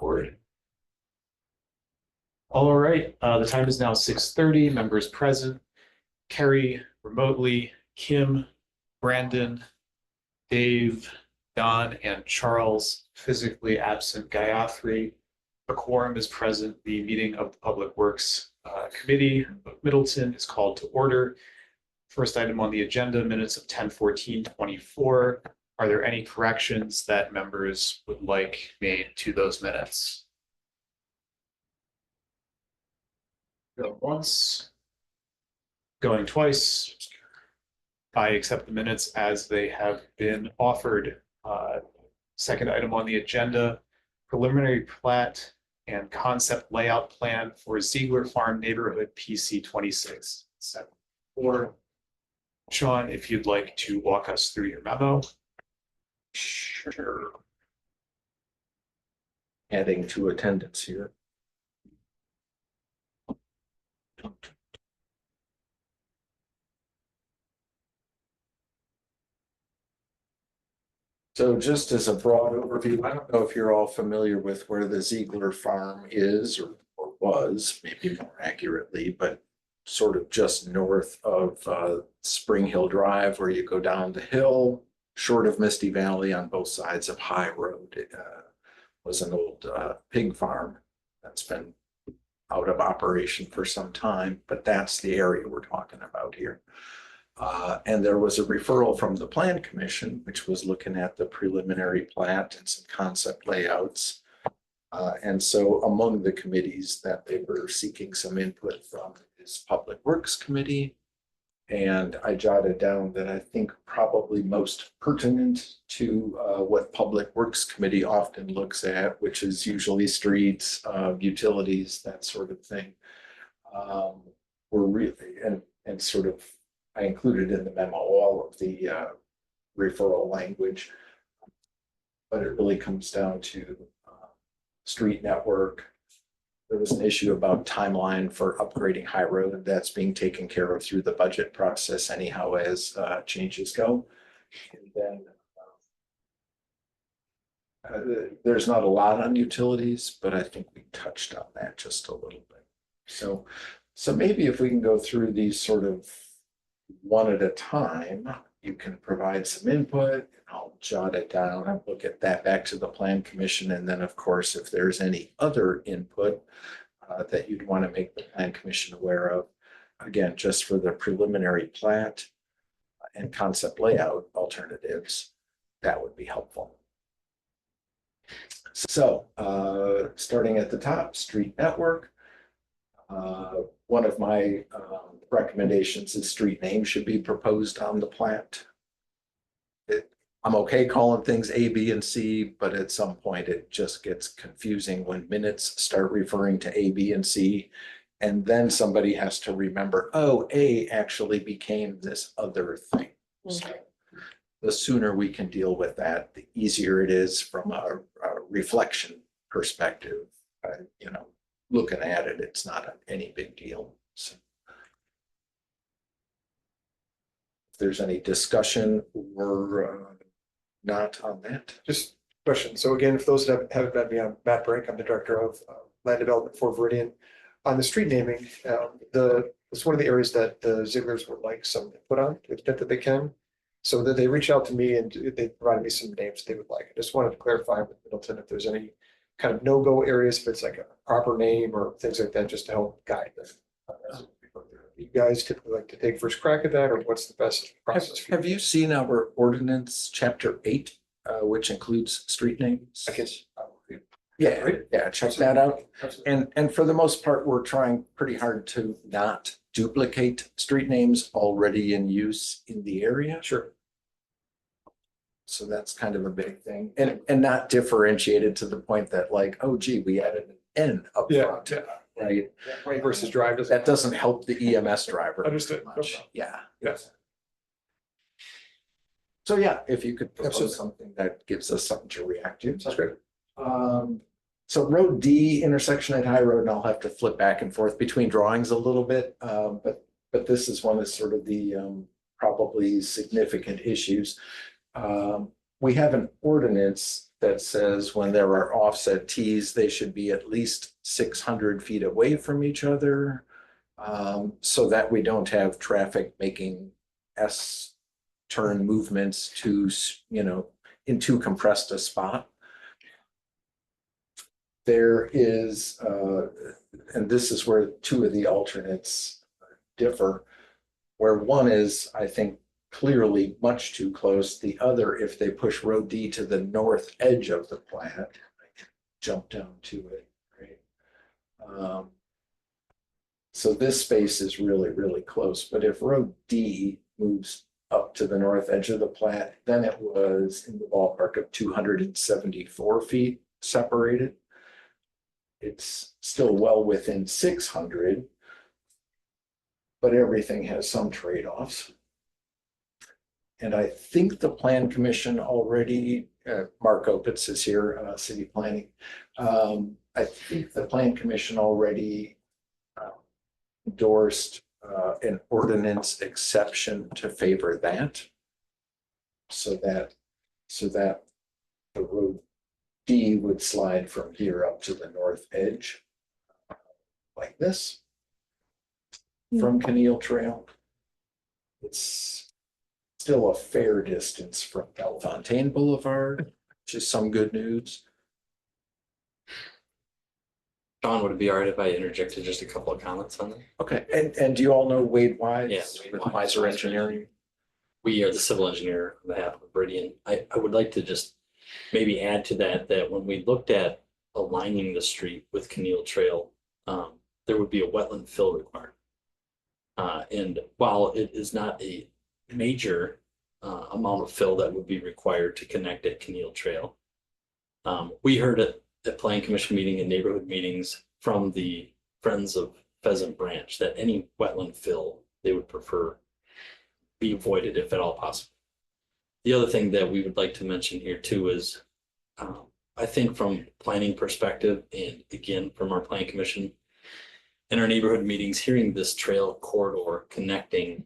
Board. All right, the time is now 6:30. Members present: Kerry remotely, Kim, Brandon, Dave, Don, and Charles physically absent. Gayatri. A quorum is present. The meeting of the Public Works Committee of Middleton is called to order. First item on the agenda: minutes of 10/14/24. Are there any corrections that members would like made to those minutes? Going once, going twice. I accept the minutes as they have been offered. Second item on the agenda: preliminary plat and concept layout plan for Ziegler Farm Neighborhood PC 2674. Sean, if you'd like to walk us through your memo. Sure. Adding to attendance here. So just as a broad overview, I don't know if you're all familiar with where the Ziegler farm is or was, maybe more accurately, but sort of just north of Spring Hill Drive, where you go down the hill, short of Misty Valley on both sides of High Road. It was an old pig farm that's been out of operation for some time, but that's the area we're talking about here. And there was a referral from the Plan Commission, which was looking at the preliminary plat and some concept layouts. And so among the committees that they were seeking some input from is Public Works Committee. And I jotted down that I think probably most pertinent to what Public Works Committee often looks at, which is usually streets, utilities, that sort of thing. We're really, and sort of, I included in the memo all of the referral language, but it really comes down to street network. There was an issue about timeline for upgrading High Road, and that's being taken care of through the budget process anyhow as changes go. And then there's not a lot on utilities, but I think we touched on that just a little bit. So maybe if we can go through these sort of one at a time, you can provide some input and I'll jot it down and we'll get that back to the Plan Commission. And then of course, if there's any other input that you'd want to make the Plan Commission aware of, again, just for the preliminary plat and concept layout alternatives, that would be helpful. So starting at the top, street network. One of my recommendations is street name should be proposed on the plat. I'm okay calling things A, B, and C, but at some point it just gets confusing when minutes start referring to A, B, and C. And then somebody has to remember, oh, A actually became this other thing. So the sooner we can deal with that, the easier it is from a reflection perspective. You know, looking at it, it's not any big deal. So if there's any discussion or not on that. Just question. So again, for those that haven't met me, I'm Matt Brink. I'm the director of land development for Viridian. On the street naming, it's one of the areas that the Zieglers would like some input on to the extent that they can. So that they reach out to me and they provided me some names they would like. I just wanted to clarify with Middleton if there's any kind of no-go areas, if it's like a proper name or things like that, just to help guide them. You guys typically like to take first crack at that, or what's the best process? Have you seen our ordinance chapter 8, which includes street names? I guess. Yeah, check that out. And for the most part, we're trying pretty hard to not duplicate street names already in use in the area. Sure. So that's kind of a big thing, and not differentiated to the point that like, oh gee, we added an N up front. Right. Right versus drive. That doesn't help the EMS driver. Understood. Much. Yeah. Yes. So yeah, if you could propose something that gives us something to react to. Sounds great. So road D, intersection at High Road, and I'll have to flip back and forth between drawings a little bit. But this is one of sort of the probably significant issues. we have an ordinance that says when there are offset tees, they should be at least 600 feet away from each other. So that we don't have traffic making S-turn movements to, in too compressed a spot. There is, and this is where two of the alternates differ, where one is, I think, clearly much too close. The other, if they push row D to the north edge of the plat, I can jump down to it, right? So this space is really, really close, but if row D moves up to the north edge of the plat, then it was in the ballpark of 274 feet separated. It's still well within 600, but everything has some trade-offs. And I think the Plan Commission already, Mark Opitz is here, City Planning. I think the Plan Commission already endorsed an ordinance exception to favor that. So that the road D would slide from here up to the north edge like this from Keneal Trail. It's still a fair distance from Bellefontaine Boulevard, which is some good news. Sean, would it be all right if I interjected just a couple of comments on that? Okay, and do you all know Wade Wise? Yeah, With Miser Engineering. We are the civil engineer on behalf of Meridian. I would like to just maybe add to that, that when we looked at aligning the street with Keneal Trail, there would be a wetland fill required. And while it is not a major amount of fill that would be required to connect at Keneal Trail, we heard at the Plan Commission meeting and neighborhood meetings from the Friends of Pheasant Branch that any wetland fill they would prefer be avoided if at all possible. The other thing that we would like to mention here too is, I think from planning perspective, and again, from our Plan Commission in our neighborhood meetings, hearing this trail corridor connecting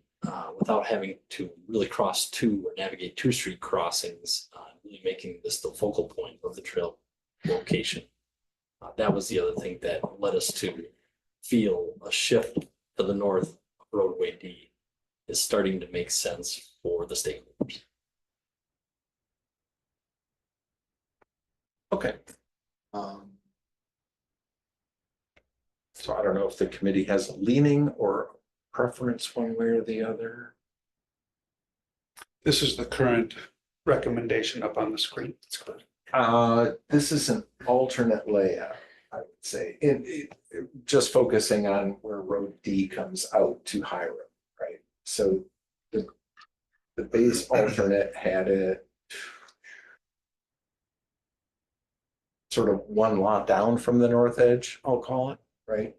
without having to really cross two or navigate two street crossings, really making this the focal point of the trail location. That was the other thing that led us to feel a shift to the north of roadway D is starting to make sense for the stakeholders. Okay. So I don't know if the committee has a leaning or preference one way or the other. This is the current recommendation up on the screen. That's correct. This is an alternate layout, I would say. Just focusing on where road D comes out to Hiram, right? So the base alternate had it sort of one lot down from the north edge, I'll call it, right?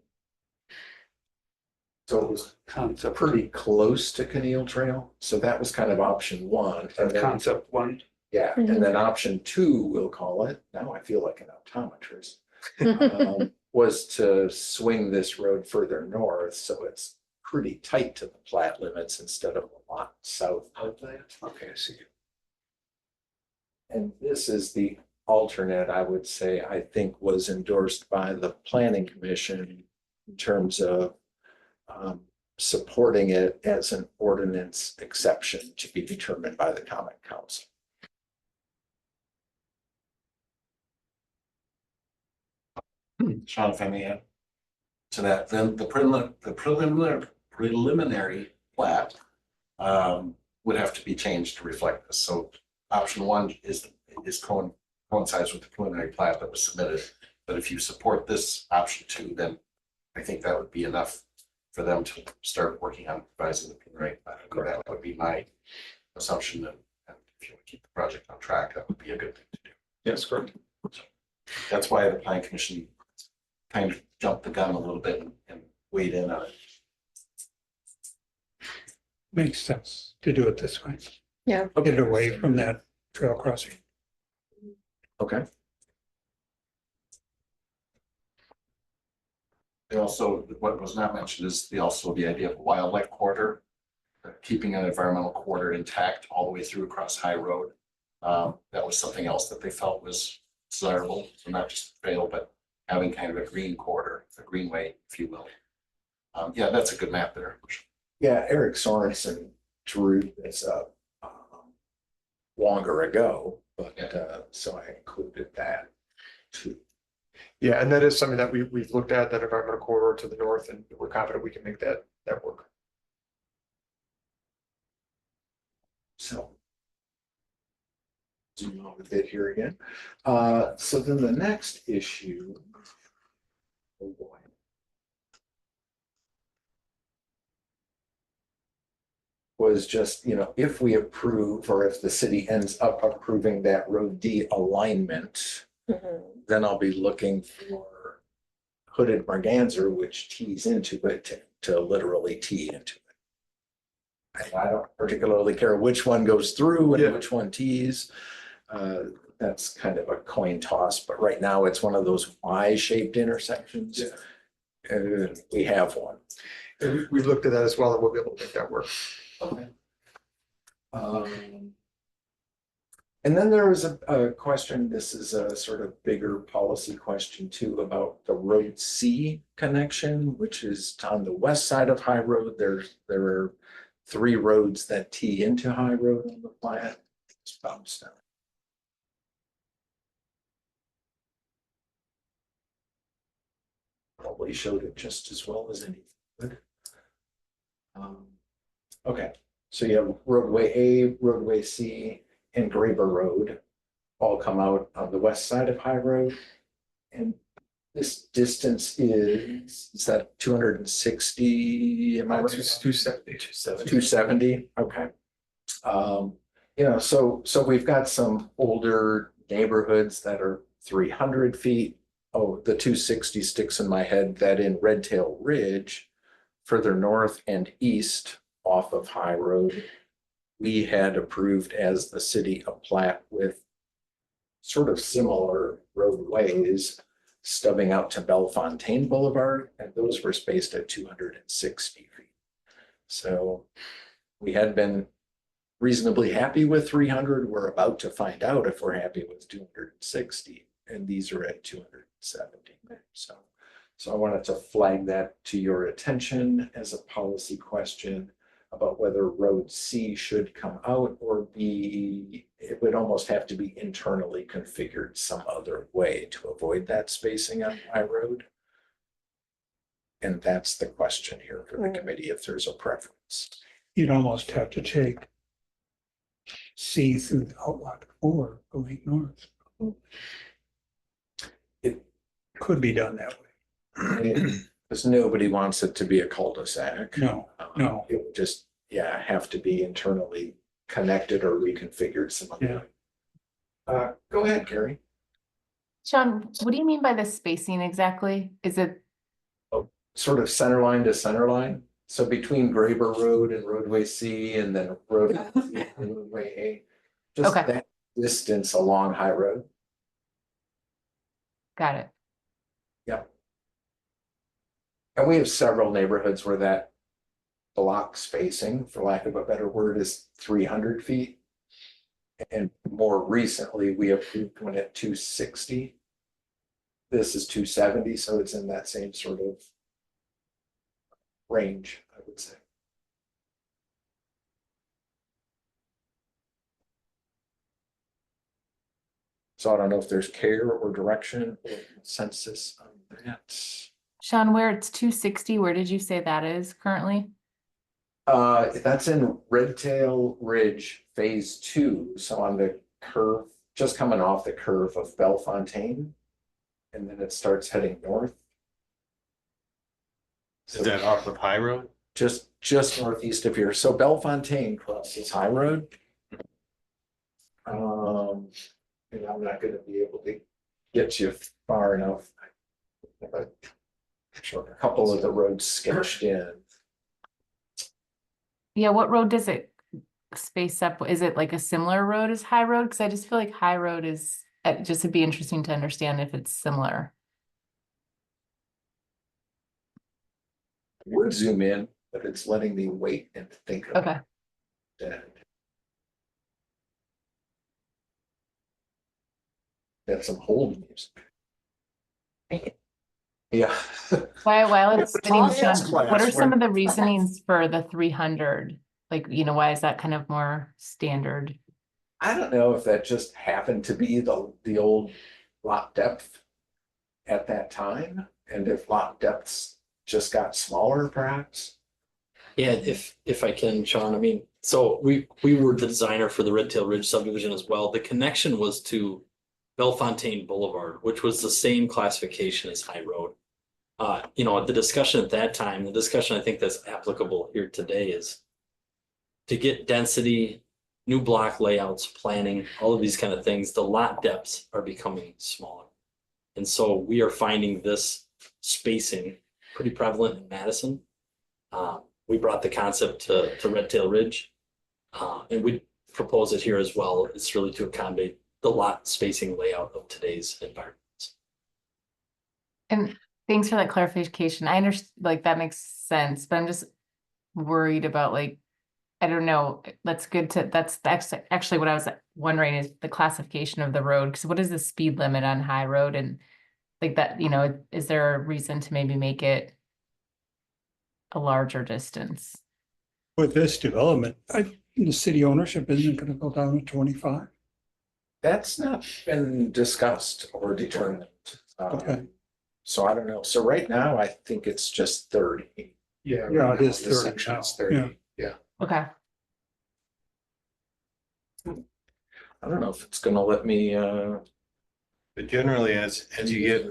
So it was Concept, pretty close to Keneal Trail. So that was kind of option one. And then, concept one. yeah, and then option two, we'll call it, now I feel like an optometrist, was to swing this road further north. So it's pretty tight to the plat limits instead of a lot south of that. Okay, I see. And this is the alternate, I would say, I think was endorsed by the Planning Commission in terms of supporting it as an ordinance exception to be determined by the Common Council. Sean, if I may add to that, then the preliminary plat would have to be changed to reflect this. So option one coincides with the preliminary plat that was submitted. But if you support this option two, then I think that would be enough for them to start working on revising the preliminary plat. That would be my assumption. And if you want to keep the project on track, that would be a good thing to do. Yes, correct. So that's why the Plan Commission kind of jumped the gun a little bit and weighed in on it. Makes sense to do it this way. Yeah. Get it away from that trail crossing. Okay. They also, what was not mentioned is the idea of a wildlife corridor, keeping an environmental corridor intact all the way through across High Road. That was something else that they felt was desirable, so not just a trail, but having kind of a green corridor, a greenway, if you will. Yeah, that's a good map there. Yeah, Eric Sorensen drew this up longer ago, but so I included that too. Yeah, and that is something that we've looked at, that environmental corridor to the north, and we're confident we can make that work. So. Zoom out a bit here again. So then the next issue. Oh boy. Was just, if we approve or if the city ends up approving that road D alignment, then I'll be looking for hooded merganser, which tees into it to literally tee into it. And I don't particularly care which one goes through and which one tees. That's kind of a coin toss, but right now it's one of those Y-shaped intersections. We have one. And we looked at that as well, and we'll be able to make that work. Okay. And then there was a question, this is a sort of bigger policy question too, about the Road C connection, which is on the west side of High Road. There are 3 roads that tee into High Road on the plat. It's bounced down. Probably showed it just as well as anything would. Okay, so you have roadway A, roadway C, and Graber Road all come out on the west side of High Road. And this distance is that 260? Am I right? 270. 270, okay. So we've got some older neighborhoods that are 300 feet. Oh, the 260 sticks in my head that in Red Tail Ridge, further north and east off of High Road, we had approved as the city a plat with sort of similar roadways stubbing out to Bellefontaine Boulevard, and those were spaced at 260 feet. So we had been reasonably happy with 300. We're about to find out if we're happy with 260, and these are at 270. So I wanted to flag that to your attention as a policy question about whether road C should come out or it would almost have to be internally configured some other way to avoid that spacing on High Road. And that's the question here for the committee, if there's a preference. You'd almost have to take C through the outlook or going north. It could be done that way. Because nobody wants it to be a cul-de-sac. No. It would just, have to be internally connected or reconfigured some other way. Go ahead, Carrie. Sean, what do you mean by the spacing exactly? Is it, Sort of center line to center line. So between Graber Road and roadway C and then roadway A. Just Okay. that distance along High Road. got it? Yep. And we have several neighborhoods where that block spacing, for lack of a better word, is 300 feet. And more recently, we approved one at 260. This is 270, so it's in that same sort of range, I would say. So I don't know if there's care or direction or consensus on that. Sean, where it's 260, where did you say that is currently? That's in Red Tail Ridge Phase 2. So on the curve, just coming off the curve of Bellefontaine, and then it starts heading north. Is that off of High Road? Just northeast of here. So Bellefontaine crosses High Road. And I'm not going to be able to get you far enough. But a couple of the roads sketched in. Yeah, what road does it space up? Is it like a similar road as High Road? Because I just feel like High Road is, just would be interesting to understand if it's similar. Would zoom in, but it's letting me wait and think about Okay. that. Got some hold music. Yeah. While it's spinning, Tom Sean, Hanks what are class some when- of the reasonings for the 300? Like, why is that kind of more standard? I don't know if that just happened to be the old lot depth at that time, and if lot depths just got smaller, perhaps. Yeah, if I can, Sean, I mean, so we were the designer for the Red Tail Ridge subdivision as well. The connection was to Bellefontaine Boulevard, which was the same classification as High Road. The discussion at that time, the discussion I think that's applicable here today is to get density, new block layouts, planning, all of these kind of things, the lot depths are becoming smaller. And so we are finding this spacing pretty prevalent in Madison. We brought the concept to Red Tail Ridge. And we propose it here as well. It's really to accommodate the lot spacing layout of today's environments. And thanks for that clarification. I understand, like, that makes sense, but I'm just worried about, like, I don't know, that's actually what I was wondering is the classification of the road. Because what is the speed limit on High Road? And like that, is there a reason to maybe make it a larger distance? With this development, the city ownership isn't gonna go down to 25. That's not been discussed or determined. Okay. So I don't know. So right now, I think it's just 30. Yeah. Yeah, it is The 30 section's now, 30. Yeah. Okay. I don't know if it's gonna let me, But generally, as you get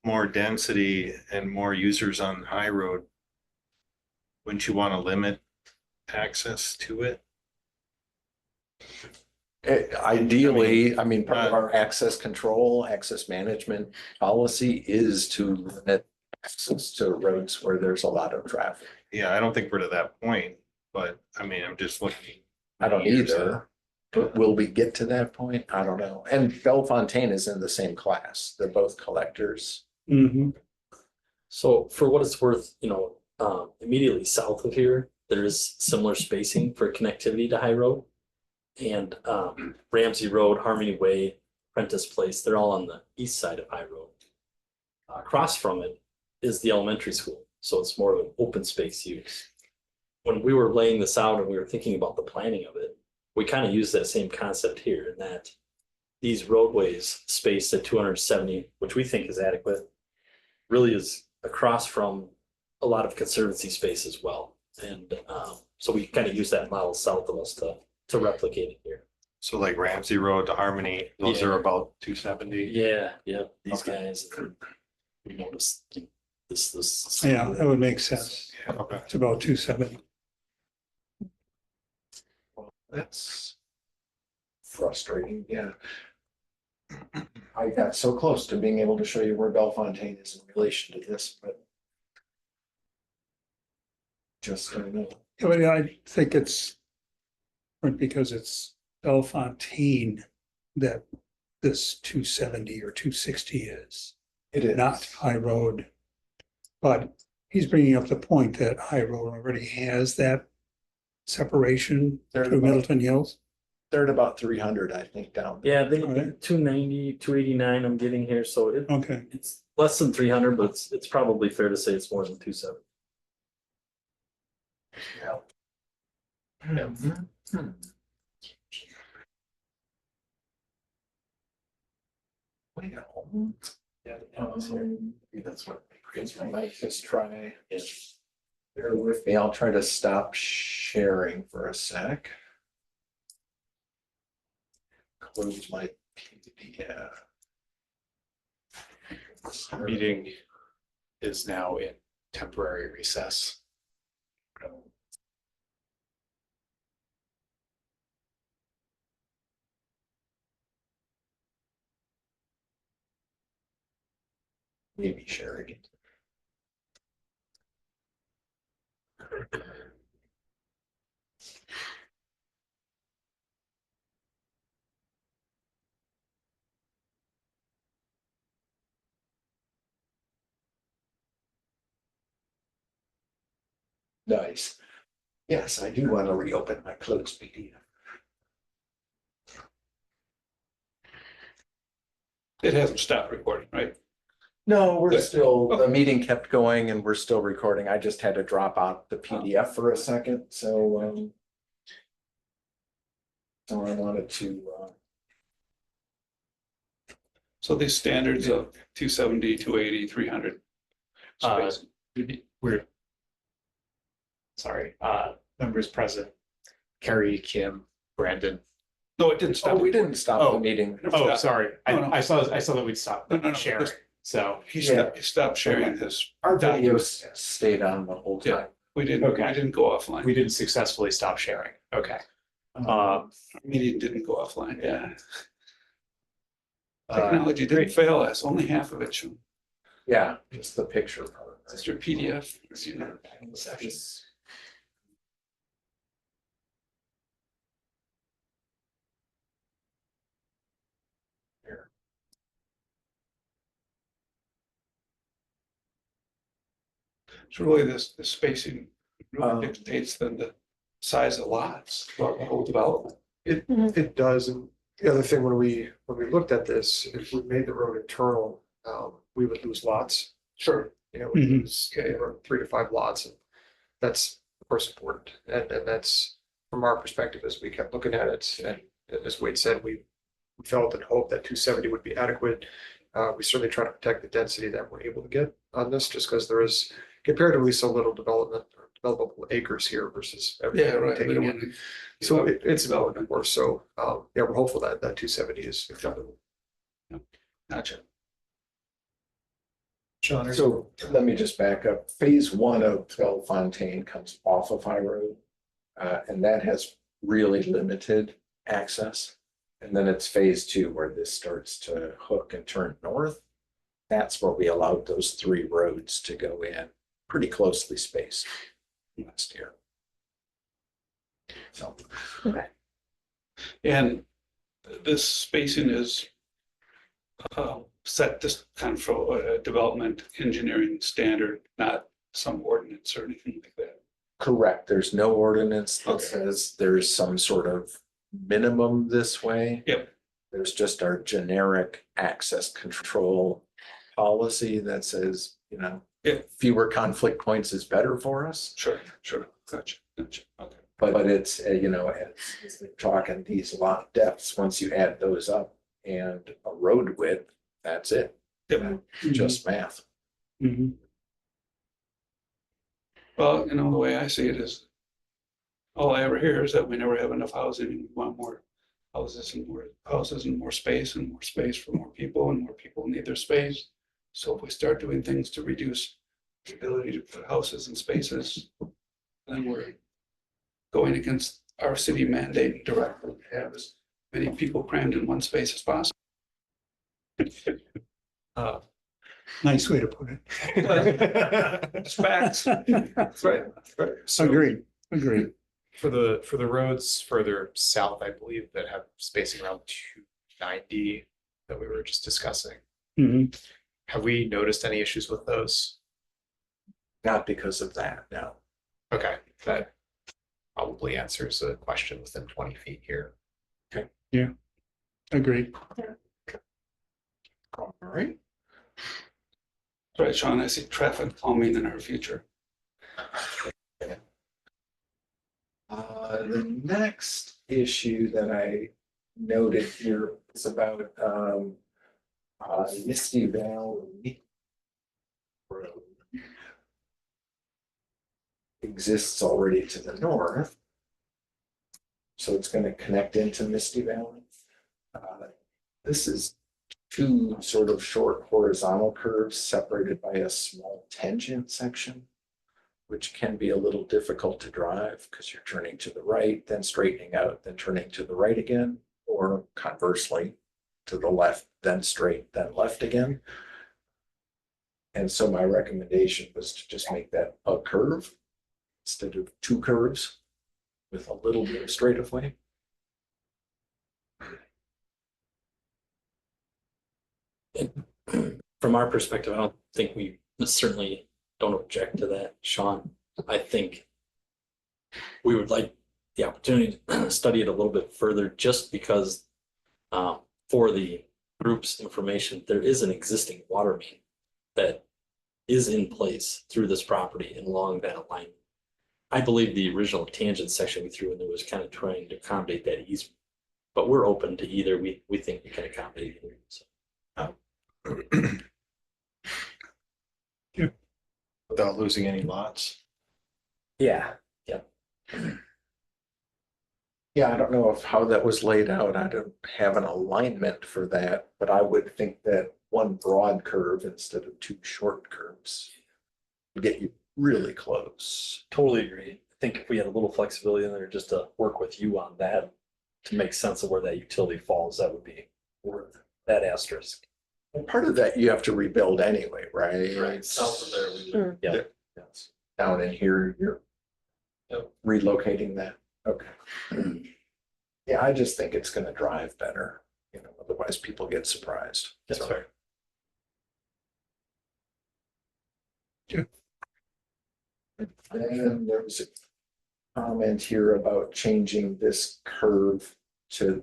more density and more users on High Road, wouldn't you want to limit access to it? ideally, I mean, part of our access control, access management policy is to limit access to roads where there's a lot of traffic. Yeah, I don't think we're to that point, but I mean, I'm just looking. I don't either, but will we get to that point? I don't know. And Bellefontaine is in the same class. They're both collectors. Mm-hmm. So for what it's worth, immediately south of here, there is similar spacing for connectivity to High Road. And Ramsey Road, Harmony Way, Prentice Place, they're all on the east side of High Road. Across from it is the elementary school, so it's more of an open space use. When we were laying this out and we were thinking about the planning of it, we kind of used that same concept here in that these roadways spaced at 270, which we think is adequate, really is across from a lot of conservancy space as well. And so we kind of use that model south of us to replicate it here. So like Ramsey Road to Harmony, those Yeah. are about 270. Yeah, these Okay. guys, we noticed this. Yeah, that would make sense. Okay. It's about 270. That's frustrating, yeah. I got so close to being able to show you where Bellefontaine is in relation to this, but just don't know. Yeah, but I think it's because it's Bellefontaine that this 270 or 260 is, It is. not High Road. But he's bringing up the point that High Road already has that separation They're through about- Middleton Hills. They're at about 300, I think, down there. Yeah, they Alright. 290, 289 I'm getting here, so Okay, it's less than 300, but it's probably fair to say it's more than 270. Wait, hold. Yeah, maybe that's what creates my mic. Just try. Bear with me. I'll try to stop sharing for a sec. Close my PDF. Meeting is now in temporary recess. Maybe sharing it. Nice. Yes, I do want to reopen my closed PDF. It hasn't stopped recording, right? No, we're Good. still, the meeting kept going and we're still recording. I just had to drop out the PDF for a second, so so I wanted to, So these standards of 270, 280, 300. Uh, space. We're sorry, members present, Carrie, Kim, Brandon. No, it didn't oh, stop. we didn't stop the Oh. meeting. Oh, sorry. No, no. I saw that we'd stopped No, no, no, sharing, just- so. He stopped sharing his. Our videos stayed on the whole Yeah. time. We didn't go offline. We didn't successfully stop sharing. Okay. Our meeting didn't go offline, yeah. Uh, Technology didn't great. fail us, only half of it shown. Yeah, just the picture part. It's your PDF. You know. Just- It's really the spacing really Um, dictates the size of lots throughout the whole development. It does, and the other thing, when we looked at this, if we made the road internal, we would lose lots. Sure. You know, we Mhm. lose 3 to 5 lots, and that's of course important, and that's from our perspective as we kept looking at it, and as Wade said, we felt and hoped that 270 would be adequate. We certainly try to protect the density that we're able to get on this, just because there is comparatively so little development, or developable acres here versus Yeah, everything we're right. We taking don't in. want to. So it's development work, so, yeah, we're hopeful that 270 is acceptable. Gotcha. Sean, So let me just back up. Phase 1 of Bellefontaine comes off of High Road. And that has really limited access. And then it's phase 2 where this starts to hook and turn north. That's where we allowed those 3 roads to go in, pretty closely spaced last year. So, And this spacing is set this kind of for a development engineering standard, not some ordinance or anything like that. correct, there's no ordinance that Okay. says there's some sort of minimum this way. Yep. There's just our generic access control policy that says, Yeah. fewer conflict points is better for us. Sure. Gotcha. Okay. But it's, as they're talking these lot depths, once you add those up and a road width, that's it, Yep. just math. Mhm. Well, the way I see it is, all I ever hear is that we never have enough housing, and we want more houses and more space for more people, and more people need their space. So if we start doing things to reduce the ability to put houses and spaces, then we're going against our city mandate directly to have as many people crammed in one space as possible. Nice way to put it. It's facts. That's right. So Agreed, agreed. for the roads further south, I believe that have spacing around 290 that we were just discussing. Mhm. Have we noticed any issues with those? Not because of that, no. Okay, that probably answers a question within 20 feet here. Agreed. All right. Right, Sean, I see traffic calming in our future. The next issue that I noted here is about Misty Valley Road. Exists already to the north. So it's going to connect into Misty Valley. This is 2 sort of short horizontal curves separated by a small tangent section, which can be a little difficult to drive because you're turning to the right, then straightening out, then turning to the right again, or conversely, to the left, then straight, then left again. And so my recommendation was to just make that a curve instead of 2 curves with a little bit of straight of way. From our perspective, I don't think we certainly don't object to that, Sean. I think we would like the opportunity to study it a little bit further, just because for the group's information, there is an existing water main that is in place through this property and along that alignment. I believe the original tangent section we threw in there was kind of trying to accommodate that easement. But we're open to either. We think we can accommodate either. So. Without losing any lots. Yeah. Yeah, I don't know if how that was laid out. I don't have an alignment for that, but I would think that one broad curve instead of two short curves would get you really close. Totally agree. I think if we had a little flexibility in there just to work with you on that to make sense of where that utility falls, that would be worth that asterisk. And part of that you have to rebuild anyway, right? South of there, we would, yeah. Yes. Down in here, you're relocating that. Okay. Yeah, I just think it's gonna drive better, otherwise people get surprised. That's fair. And there was a comment here about changing this curve to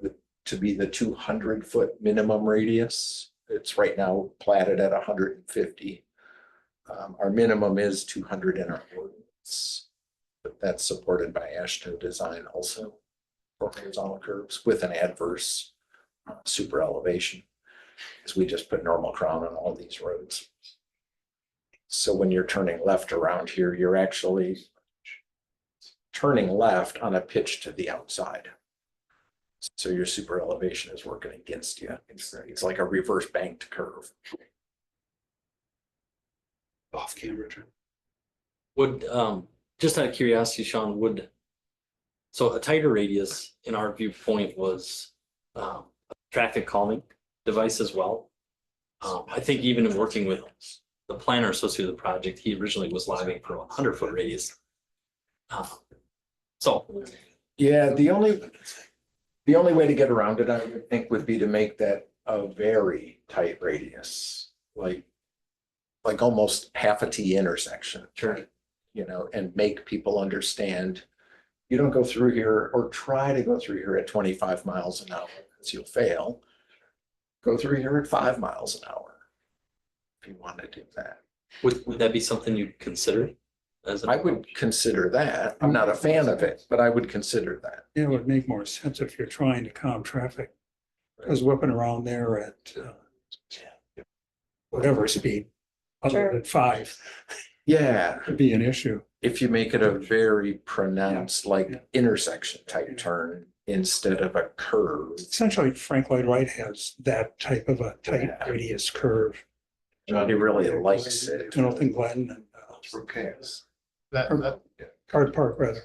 be the 200-foot minimum radius. It's right now platted at 150. Our minimum is 200 in our ordinance, but that's supported by AASHTO design also for horizontal curves with an adverse super elevation, because we just put normal crown on all these roads. So when you're turning left around here, you're actually turning left on a pitch to the outside. So your super elevation is working against you. It's like a reverse banked curve. Off camera. Would, just out of curiosity, Sean, so a tighter radius in our viewpoint was a traffic calming device as well. I think even in working with the planner associated with the project, he originally was lobbying for a 100-foot radius. So. Yeah, the only way to get around it, I would think, would be to make that a very tight radius, like almost half a T intersection. Sure. And make people understand you don't go through here or try to go through here at 25 miles an hour because you'll fail. Go through here at 5 miles an hour if you want to do that. Would that be something you'd consider? I would consider that. I'm not a fan of it, but I would consider that. It would make more sense if you're trying to calm traffic. I was whipping around there at whatever speed, other than 5, Yeah, would be an issue. if you make it a very pronounced, like intersection type turn instead of a curve. Essentially, Frank Lloyd Wright has that type of a tight radius curve. He really likes it. Middleton Glen and Okay. Card Park rather.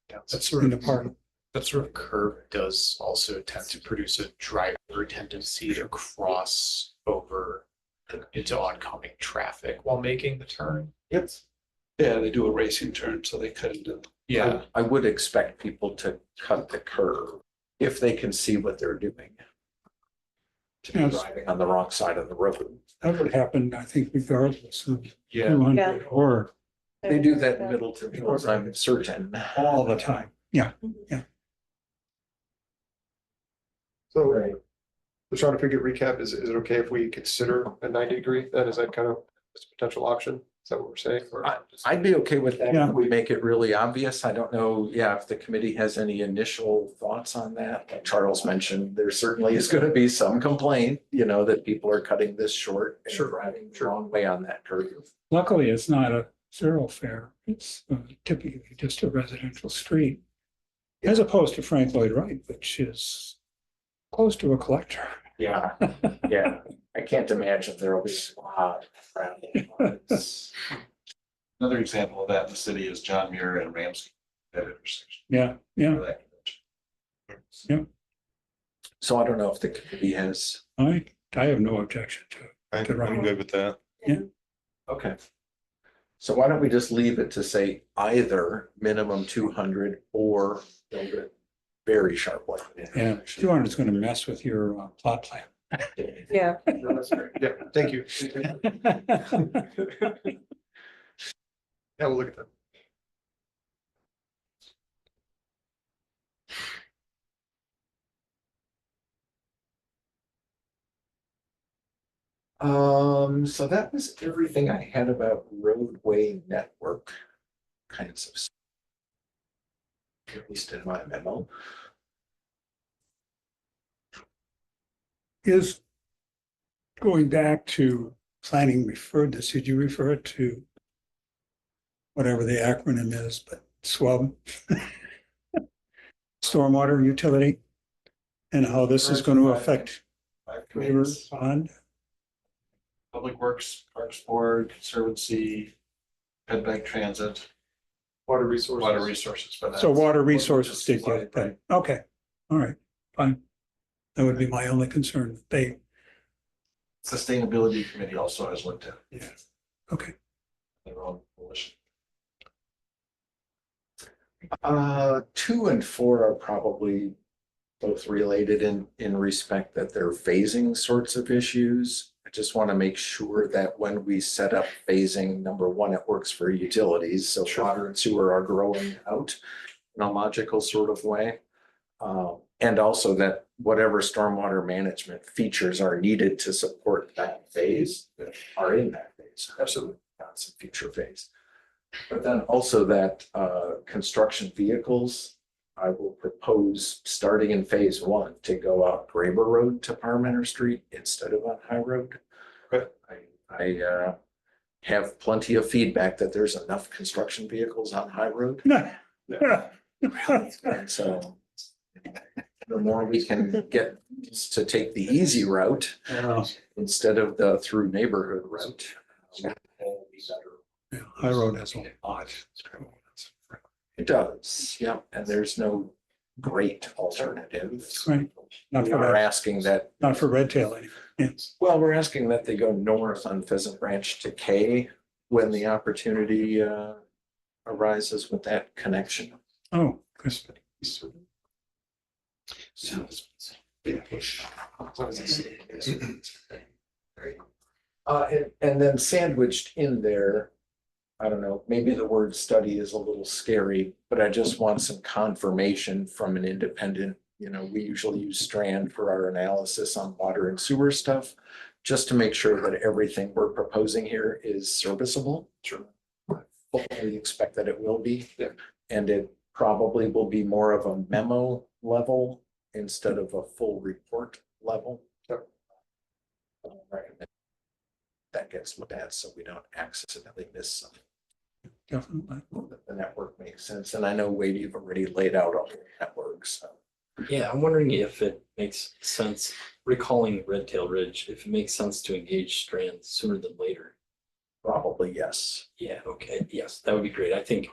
That sort In the of park. that sort of curve does also tend to produce a driver tendency to cross over into oncoming traffic while making the turn. Yep. Yeah, they do a racing turn, so they cut into. Yeah, I would expect people to cut the curve if they can see what they're doing. To be Yes. driving on the wrong side of the road. That would happen, I think, regardless of yeah. 200 or They do that in Middleton Hills, I'm certain. all the time. Yeah. So, Right. Sean, if we could recap, is it okay if we consider a 90-degree? Then is that kind of a potential option? Is that what we're saying? Or I'd be okay with that. Yeah. if We make it really obvious. I don't know, if the committee has any initial thoughts on that. Like Charles mentioned, there certainly is gonna be some complaint, that people are cutting this short. And driving the wrong way on that curve. Luckily, it's not a thoroughfare. It's typically just a residential street. As opposed to Frank Lloyd Wright, which is close to a collector. Yeah, yeah. I can't imagine there will be a lot of traffic. Another example of that in the city is John Muir and Ramsey. That intersection. Yeah. So I don't know if the committee has, I have no objection to it. I'm good with that. okay. So why don't we just leave it to say either minimum 200 or build it very sharply. Yeah, 200 is going to mess with your plot plan. Yeah. No, that's great. Yeah, thank you. Yeah, we'll look at that. So that was everything I had about roadway network kinds of stuff. At least in my memo. Is going back to planning referred this, did you refer to whatever the acronym is, but SWUB? Stormwater utility, and how this is going to affect Five River committees, Pond? Public Works, Parks Board, Conservancy, Ed Bank Transit, Water resources. Water Resources. But So that's- water resources did Right, get that. Okay, all right, fine. That would be my only concern. They, Sustainability Committee also has looked at yeah, okay. their own coalition. 2 and 4 are probably both related in respect that they're phasing sorts of issues. I just want to make sure that when we set up phasing, number one, it works for utilities. So water and sewer are growing out in a logical sort of way. And also that whatever stormwater management features are needed to support that phase are in that phase. Absolutely. Not some future phase. But then also that construction vehicles, I will propose starting in phase 1 to go out Graber Road to Parmenter Street instead of on High Road. But I have plenty of feedback that there's enough construction vehicles on High Road. And so the more we can get to take the easy route instead of the through neighborhood route. Will be better. Yeah, High Road has a lot. It does, yeah, and there's no great alternative. Right. Not We for are that, asking that, not for red tail anyway. Yes. well, we're asking that they go north on Pheasant Branch to K when the opportunity arises with that connection. Oh, Chris. And then sandwiched in there, I don't know, maybe the word study is a little scary, but I just want some confirmation from an independent, we usually use Strand for our analysis on water and sewer stuff, just to make sure that everything we're proposing here is serviceable. Sure. Hopefully expect that it will be. Yeah. And it probably will be more of a memo level instead of a full report level. Sure. Recommend that gets looked at so we don't accidentally miss something. Definitely. That the network makes sense. And I know Wade, you've already laid out all the networks. So Yeah, I'm wondering if it makes sense, recalling Red Tail Ridge, if it makes sense to engage Strand sooner than later. probably yes. Yeah, okay, yes, that would be great. I think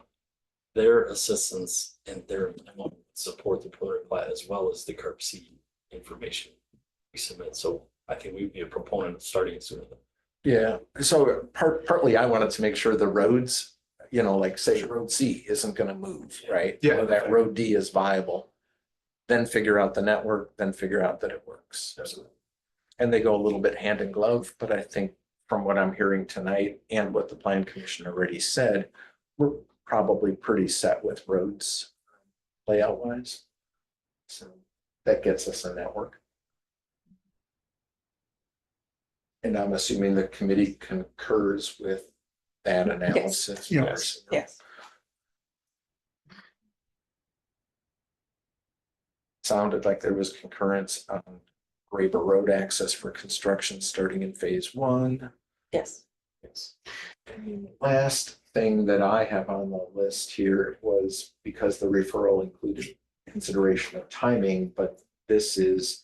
their assistance and their memo would support the preliminary plat as well as the CARP C information we submit. So I think we'd be a proponent of starting it sooner than. Yeah. So partly I wanted to make sure the roads, like say road C isn't going to move, right? Yeah. Or that road D is viable. Then figure out the network, then figure out that it works. Absolutely. And they go a little bit hand in glove, but I think from what I'm hearing tonight and what the plan commission already said, we're probably pretty set with roads layout wise. So that gets us a network. And I'm assuming the committee concurs with that analysis. Yes. Yes. Sounded like there was concurrence on Graber Road access for construction starting in phase 1. Yes. Yes. And the last thing that I have on the list here was because the referral included consideration of timing, but this is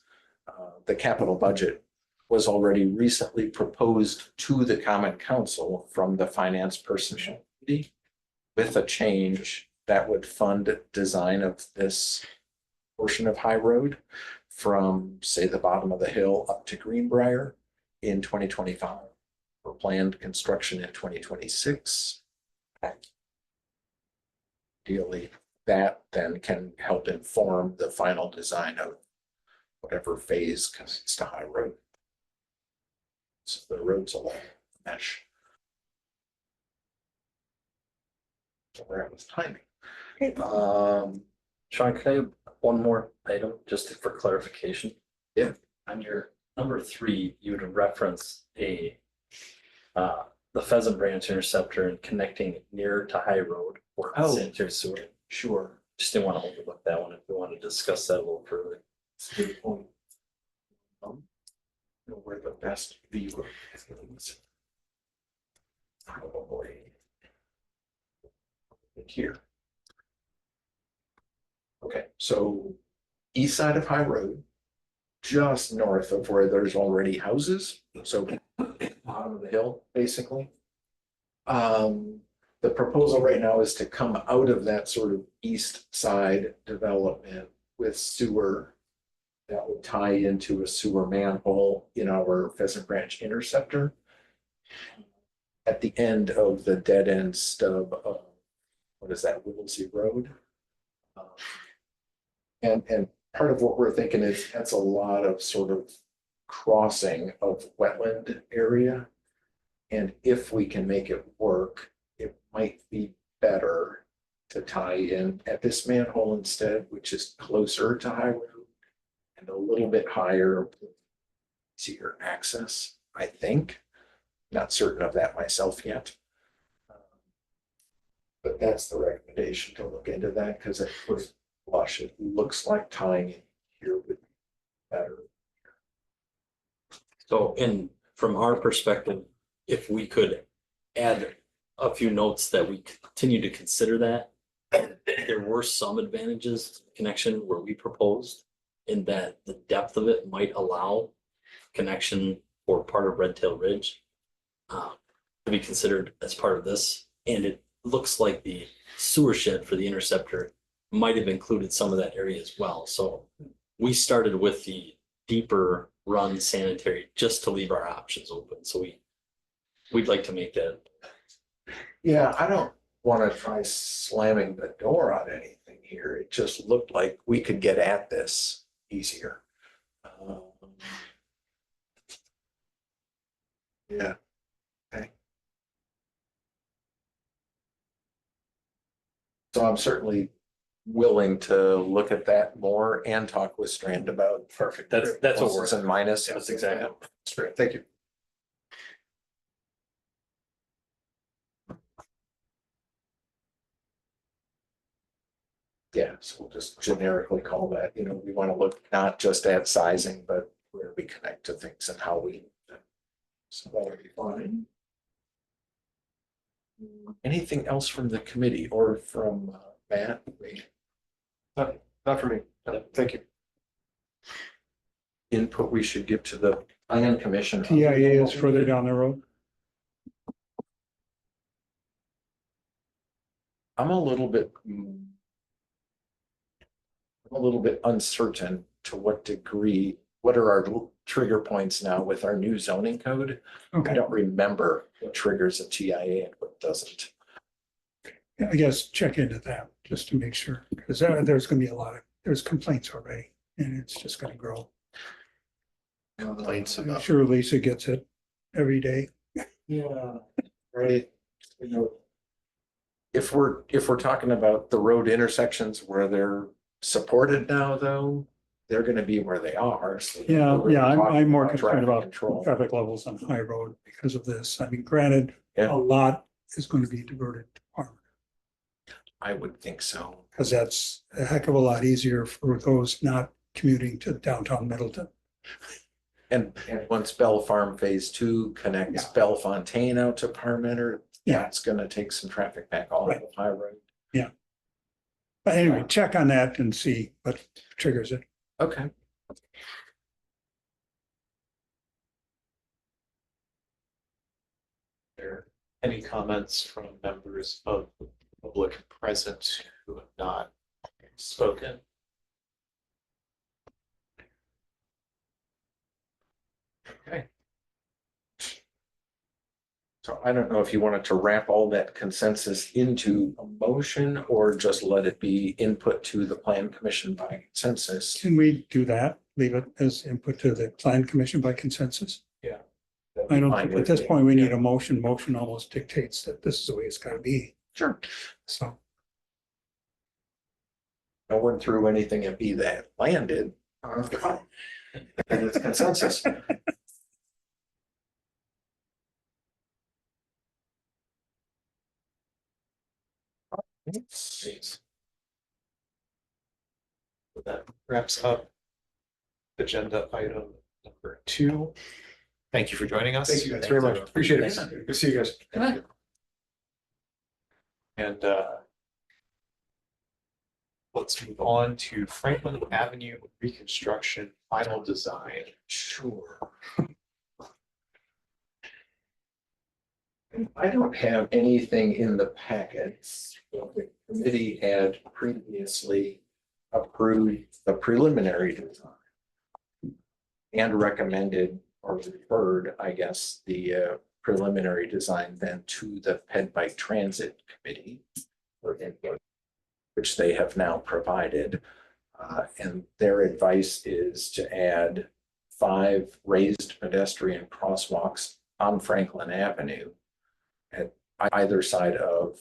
the capital budget was already recently proposed to the Common Council from the Finance Personnel Committee with a change that would fund design of this portion of High Road from, say, the bottom of the hill up to Greenbrier in 2025 for planned construction in 2026. Ideally, that then can help inform the final design of whatever phase connects to High Road. So the roads along the mesh. So we're at with timing. Great. Sean, can I have one more item just for clarification? Yeah. On your number 3, you would reference the Pheasant Branch interceptor and connecting near to High Road or Oh. sanitary sewer. Sure. Just didn't want to overlook that one if we want to discuss that a little further. That's a good point. Know where the best view of things. Probably. Here. Okay, so east side of High Road, just north of where there's already houses, so bottom of the hill, basically. The proposal right now is to come out of that sort of east side development with sewer that would tie into a sewer manhole in our Pheasant Branch interceptor at the end of the dead end stub of, what is that, Whittlesey Road? And part of what we're thinking is that's a lot of sort of crossing of wetland area. And if we can make it work, it might be better to tie in at this manhole instead, which is closer to High Road and a little bit higher, easier access, I think. Not certain of that myself yet. But that's the recommendation, to look into that, because at first blush, it looks like tying in here would be better. So, and from our perspective, if we could add a few notes that we continue to consider that, there were some advantages to the connection where we proposed, in that the depth of it might allow connection for part of Red Tail Ridge to be considered as part of this. And it looks like the sewer shed for the interceptor might have included some of that area as well. So we started with the deeper run sanitary just to leave our options open. So we'd like to make that. Yeah, I don't want to try slamming the door on anything here. It just looked like we could get at this easier. Yeah. Okay. So I'm certainly willing to look at that more and talk with Strand about. Perfect. That's what we're. Pluses and minuses. That's exactly. That's great, thank you. Yeah, so we'll just generically call that, we want to look not just at sizing, but where we connect to things and how we. So that would be fine. Anything else from the committee or from Matt? Not for me, no, thank you. Input we should give to the Plan Commission. TIA is further down the road. I'm a little bit uncertain to what degree, what are our trigger points now with our new zoning code? I Okay, don't remember what triggers a TIA and what doesn't. I guess check into that just to make sure, because there's gonna be there's complaints already, and it's just gonna grow. Complaints I'm about. sure Lisa gets it every day. Yeah, right. If we're talking about the road intersections where they're supported now, though, they're gonna be where they are. So Yeah, we're really talking I'm more about concerned traffic about control. traffic levels on High Road because of this. I mean, granted, Yeah. a lot is going to be diverted to Parma, I would think so. because that's a heck of a lot easier for those not commuting to downtown Middleton. And once Bell Farm Phase 2 connects Yeah. Bellefontaine out to Parmenter, Yeah. that's gonna take some traffic back off Right. of High Road. But anyway, check on that and see what triggers it. Okay. There any comments from members of the public present who have not spoken? Okay, So I don't know if you wanted to wrap all that consensus into a motion or just let it be input to the Plan Commission by consensus. Can we do that? Leave it as input to the plan commission by consensus? I don't think at this point we need a motion. Motion almost dictates that this is the way it's gotta be. Sure. So, No one threw anything at me that landed. And it's consensus. That wraps up agenda item number 2. Thank you for joining us. Thank you guys very much. Appreciate it. Good to see you guys. Thank you. And let's move on to Franklin Avenue reconstruction final design. Sure. I don't have anything in the packets. The committee had previously approved the preliminary design and recommended or referred, I guess, the preliminary design then to the Ped Bike Transit Committee for input, which they have now provided. And their advice is to add 5 raised pedestrian crosswalks on Franklin Avenue at either side of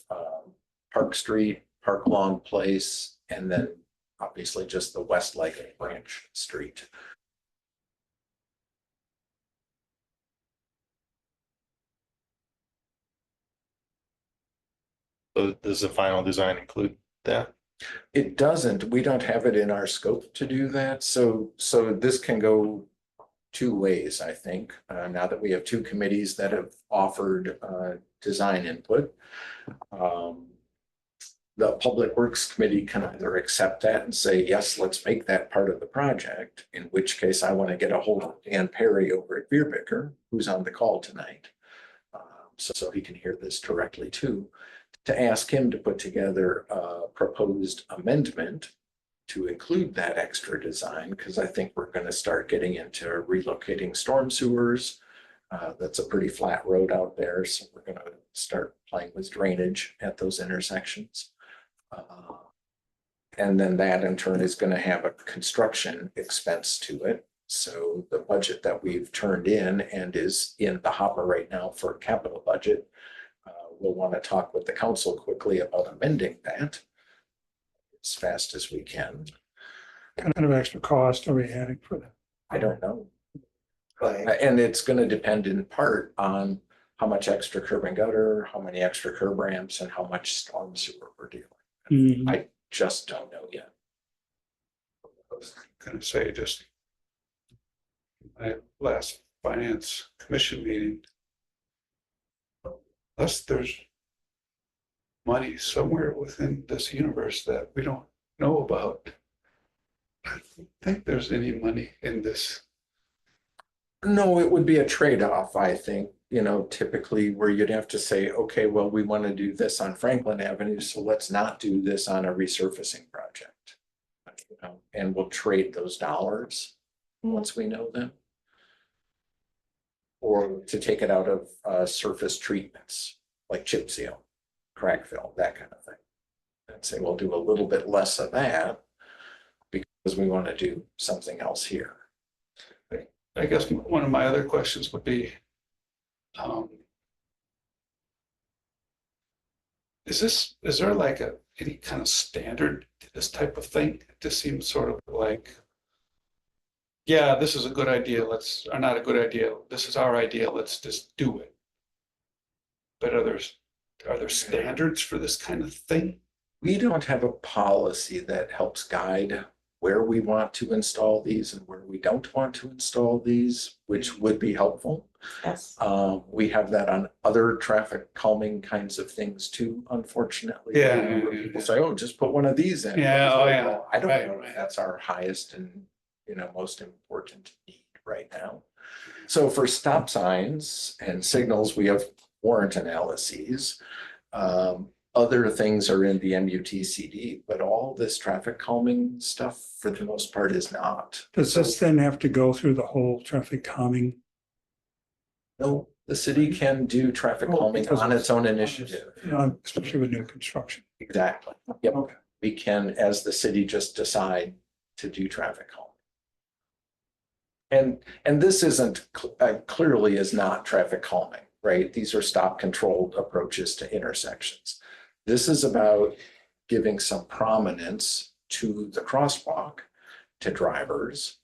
Park Street, Park Lawn Place, and then obviously just the west leg of Branch Street. So does the final design include that? It doesn't, we don't have it in our scope to do that. So this can go 2 ways, I think, now that we have 2 committees that have offered design input. The Public Works Committee can either accept that and say, yes, let's make that part of the project, in which case I want to get a hold of Dan Perry over at Beerbicker, who's on the call tonight. So he can hear this directly too, to ask him to put together a proposed amendment to include that extra design, because I think we're going to start getting into relocating storm sewers. That's a pretty flat road out there, so we're going to start playing with drainage at those intersections. And then that in turn is going to have a construction expense to it. So the budget that we've turned in and is in the hopper right now for capital budget, we'll want to talk with the council quickly about amending that as fast as we can. Kind of extra cost are we adding for that? I don't know. And it's going to depend in part on how much extra curb and gutter, how many extra curb ramps, and how much storm sewer we're dealing. Mhm. I just don't know yet. I was gonna say, just my last finance commission meeting, unless there's money somewhere within this universe that we don't know about, I don't think there's any money in this. No, it would be a trade-off, I think, typically where you'd have to say, okay, well, we want to do this on Franklin Avenue, so let's not do this on a resurfacing project. And we'll trade those dollars once we know them. Or to take it out of surface treatments, like chip seal, crack fill, that kind of thing. And say, we'll do a little bit less of that because we want to do something else here. I guess one of my other questions would be, is there like any kind of standard to this type of thing? It just seems sort of like, yeah, this is a good idea, or not a good idea, this is our idea, let's just do it. But are there standards for this kind of thing? We don't have a policy that helps guide where we want to install these and where we don't want to install these, which would be helpful. Yes. We have that on other traffic calming kinds of things too, unfortunately. Yeah. Where people say, oh, just put one of these in. Yeah, oh, yeah. Well, I don't Right, know right. if that's our highest and, most important need right now. So for stop signs and signals, we have warrant analyses. Other things are in the MUTCD, but all this traffic calming stuff, for the most part, is not. Does this then have to go through the whole traffic calming? No, the city can do traffic Oh, calming because on it's- its own initiative. Especially with new construction. Exactly. Yep. Okay. We can, as the city, just decide to do traffic calming. And this isn't clearly is not traffic calming, right? These are stop controlled approaches to intersections. This is about giving some prominence to the crosswalk to drivers,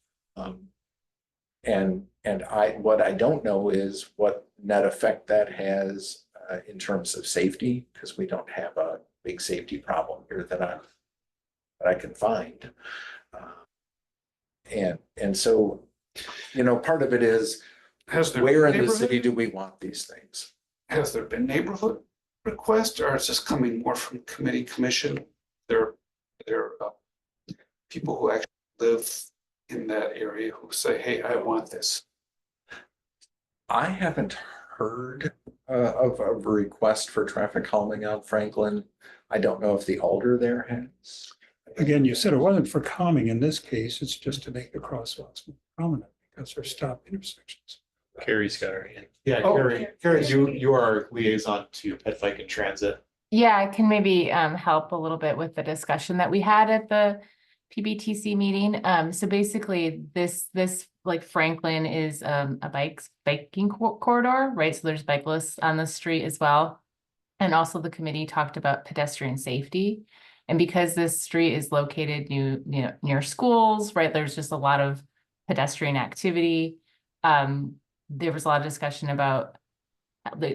what I don't know is what net effect that has in terms of safety, because we don't have a big safety problem here that I can find. And so, part of it is, Has there where in the neighborhood- city do we want these things? Has there been neighborhood requests, or is this coming more from committee commission? There are people who actually live in that area who say, hey, I want this. I haven't heard of a request for traffic calming on Franklin. I don't know if the alder there has. Again, you said it wasn't for calming. In this case, it's just to make the crosswalks more prominent because they're stop intersections. Carrie's got her hand. Yeah, Oh, Carrie, you are our liaison to Pet Bike and Transit. Yeah, I can maybe help a little bit with the discussion that we had at the PBTC meeting. So basically this like Franklin is a biking corridor, right? So there's cyclists on the street as well. And also the committee talked about pedestrian safety. And because this street is located near schools, right? There's just a lot of pedestrian activity. There was a lot of discussion about,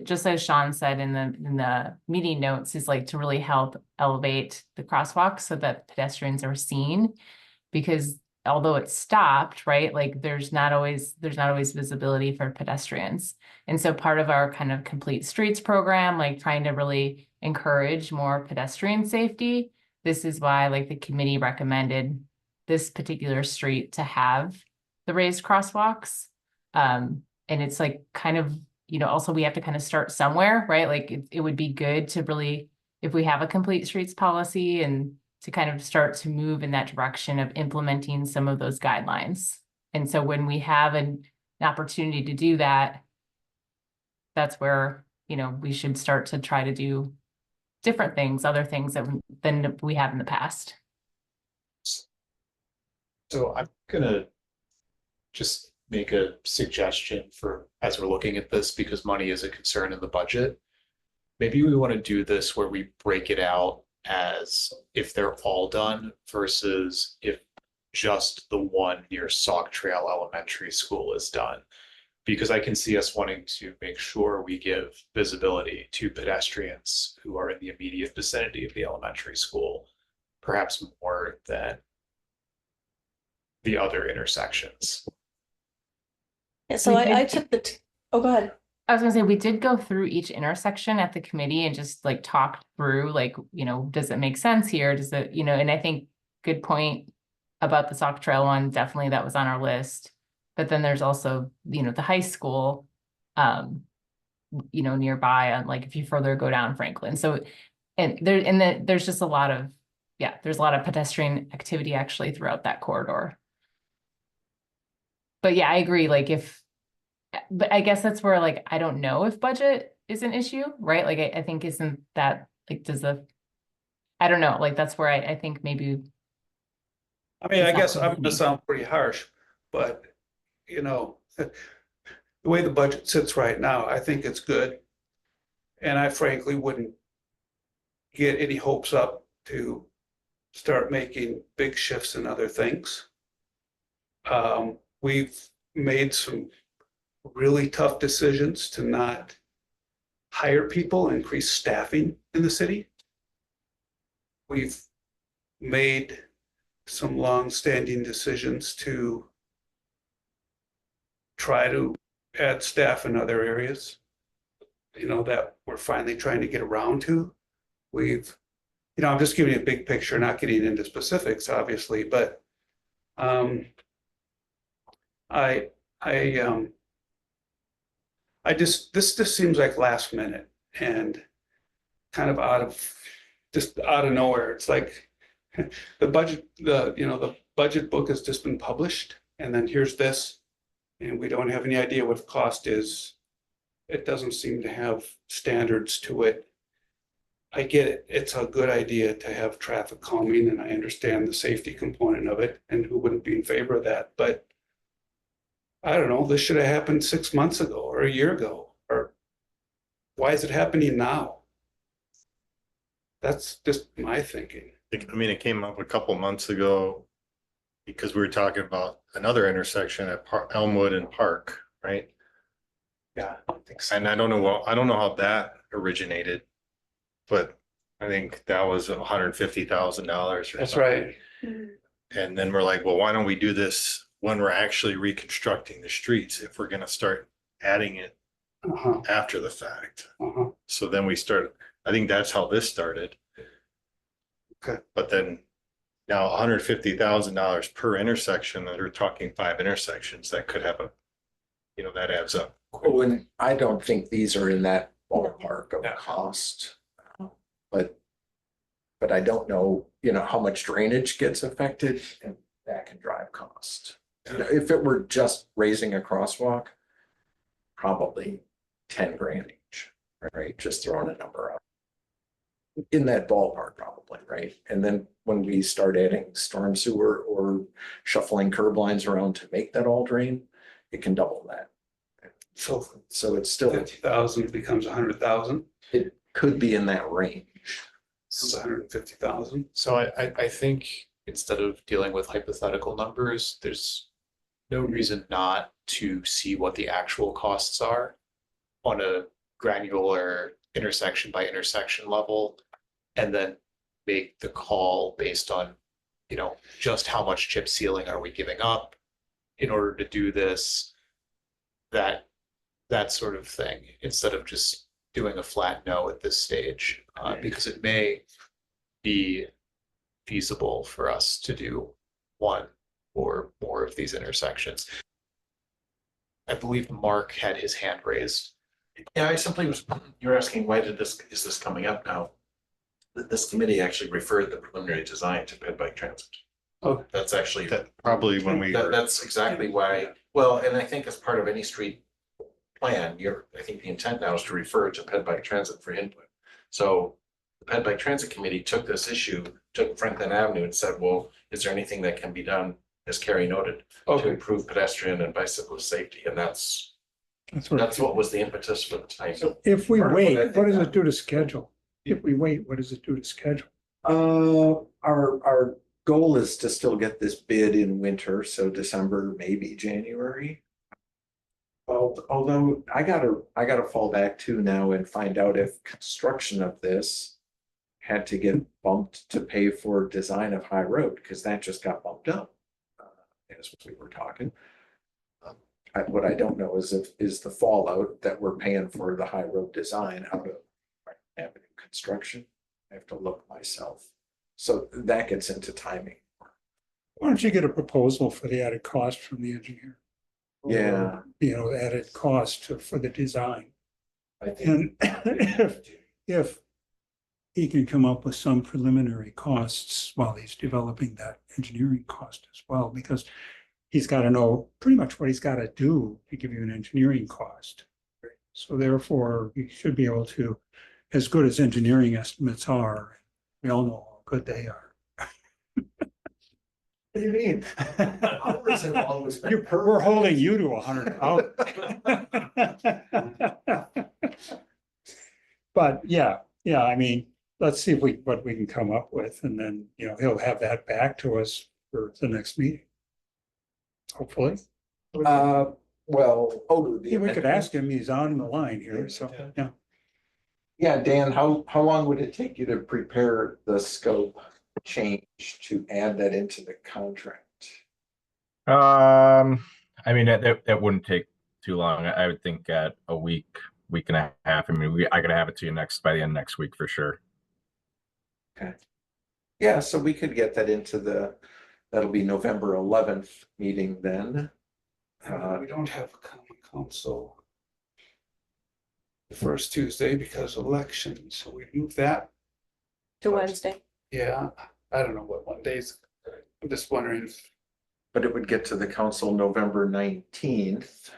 just as Sean said in the meeting notes, is like to really help elevate the crosswalk so that pedestrians are seen. Because although it's stopped, right, like there's not always visibility for pedestrians. And so part of our kind of complete streets program, like trying to really encourage more pedestrian safety, this is why like the committee recommended this particular street to have the raised crosswalks. And it's like kind of, also we have to kind of start somewhere, right? Like it would be good to really, if we have a complete streets policy, and to kind of start to move in that direction of implementing some of those guidelines. And so when we have an opportunity to do that, that's where, we should start to try to do different things, other things than we have in the past. So I'm gonna just make a suggestion for, as we're looking at this, because money is a concern in the budget. Maybe we want to do this where we break it out as if they're all done versus if just the one near Sauk Trail Elementary School is done. Because I can see us wanting to make sure we give visibility to pedestrians who are in the immediate vicinity of the elementary school, perhaps more than the other intersections. Yeah, so I took oh, go ahead. I was gonna say, we did go through each intersection at the committee and just like talk through, like, does it make sense here? Does it, and I think good point about the Sauk Trail one, definitely that was on our list. But then there's also, the high school, nearby, on like if you further go down Franklin. So, there's just a lot of, there's a lot of pedestrian activity actually throughout that corridor. But yeah, I agree. Like but I guess that's where, like, I don't know if budget is an issue, right? Like, I think isn't that, like, I don't know, like, that's where I think maybe. I mean, I It's not guess I'm gonna complete. sound pretty harsh, but the way the budget sits right now, I think it's good. And I frankly wouldn't get any hopes up to start making big shifts in other things. We've made some really tough decisions to not hire people, increase staffing in the city. We've made some long-standing decisions to try to add staff in other areas, that we're finally trying to get around to. I'm just giving you a big picture, not getting into specifics, obviously, but this just seems like last minute and kind of out of nowhere. It's like the budget book has just been published, and then here's this, and we don't have any idea what the cost is. It doesn't seem to have standards to it. I get it. It's a good idea to have traffic calming, and I understand the safety component of it, and who wouldn't be in favor of that, but I don't know, this should have happened 6 months ago or a year ago, or why is it happening now? That's just my thinking. I mean, it came up a couple months ago because we were talking about another intersection at Elmwood and Park, right? Yeah, I think so. And I don't know, I don't know how that originated, but I think that was $150,000. That's right. And then we're like, well, why don't we do this when we're actually reconstructing the streets if we're gonna start adding it Uh-huh, after the fact? uh-huh. So then we started, I think that's how this started. Okay. But then now $150,000 per intersection, that are talking 5 intersections, that could have a, that adds up. Oh, and I don't think these are in that ballpark of No. cost. But I don't know, how much drainage gets affected, and that can drive cost. If it were just raising a crosswalk, probably 10 grand each, right? Just throwing a number out. In that ballpark, probably, right? And then when we start adding storm sewer or shuffling curb lines around to make that all drain, it can double that. So So it's still, 50,000 becomes 100,000, it could be in that range. it's 150,000. So I think instead of dealing with hypothetical numbers, there's no reason not to see what the actual costs are on a granular intersection by intersection level, and then make the call based on, just how much chip sealing are we giving up in order to do this, that sort of thing, instead of just doing a flat no at this stage, because it may be feasible for us to do one or more of these intersections. I believe Mark had his hand raised. Yeah, I simply was, you're asking, is this coming up now? This committee actually referred the preliminary design to Ped Bike Transit. Oh. That's actually, That probably when we. that's exactly why, well, and I think as part of any street plan, I think the intent now is to refer to Ped Bike Transit for input. So the Ped Bike Transit Committee took this issue, took Franklin Avenue and said, well, is there anything that can be done, as Carrie noted, to Okay, improve pedestrian and bicyclist safety? And that's That's what was the impetus for the time. If we Part of what I wait, think what does that- it do to schedule? If we wait, what does it do to schedule? Our goal is to still get this bid in winter, so December, maybe January. Although I gotta fall back to now and find out if construction of this had to get bumped to pay for design of High Road, because that just got bumped up. As we were talking. What I don't know is the fallout that we're paying for the High Road design out of Avenue construction. I have to look myself. So that gets into timing. Why don't you get a proposal for the added cost from the engineer? Yeah. Added cost for the design. I think. And if he can come up with some preliminary costs while he's developing that engineering cost as well, because he's got to know pretty much what he's got to do to give you an engineering cost. So therefore, he should be able to, as good as engineering estimates are, we all know how good they are. What do you mean? Ours have always been We're holding you to 100,000. But yeah, I mean, let's see what we can come up with, and then, he'll have that back to us for the next meeting. Hopefully. Well, Yeah, we could ask him, he's on the line here, so, yeah. Yeah, Dan, how long would it take you to prepare the scope change to add that into the contract? I mean, that wouldn't take too long. I would think at a week and a half. I mean, I gotta have it to you by the end of next week for sure. Yeah, so we could get that into that'll be November 11th meeting then. we don't have a common council the first Tuesday because of election, so we move that. To Wednesday. Yeah, I don't know what Mondays. I'm just wondering. But it would get to the council November 19th.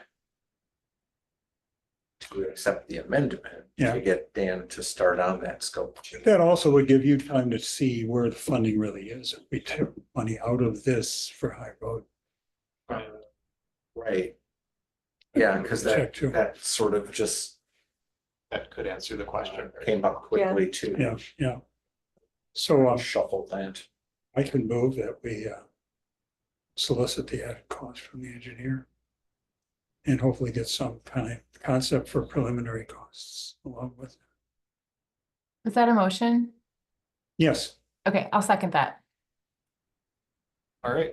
To accept the amendment, Yeah. to get Dan to start on that scope. That also would give you time to see where the funding really is. If we took money out of this for High Road. Right. Yeah, because Check too. that sort of just That could answer the question. came up quickly too. Yeah. So Shuffle that. I can move that we solicit the added cost from the engineer. And hopefully get some kind of concept for preliminary costs along with it. Was that a motion? Yes, Okay, I'll second that. All right.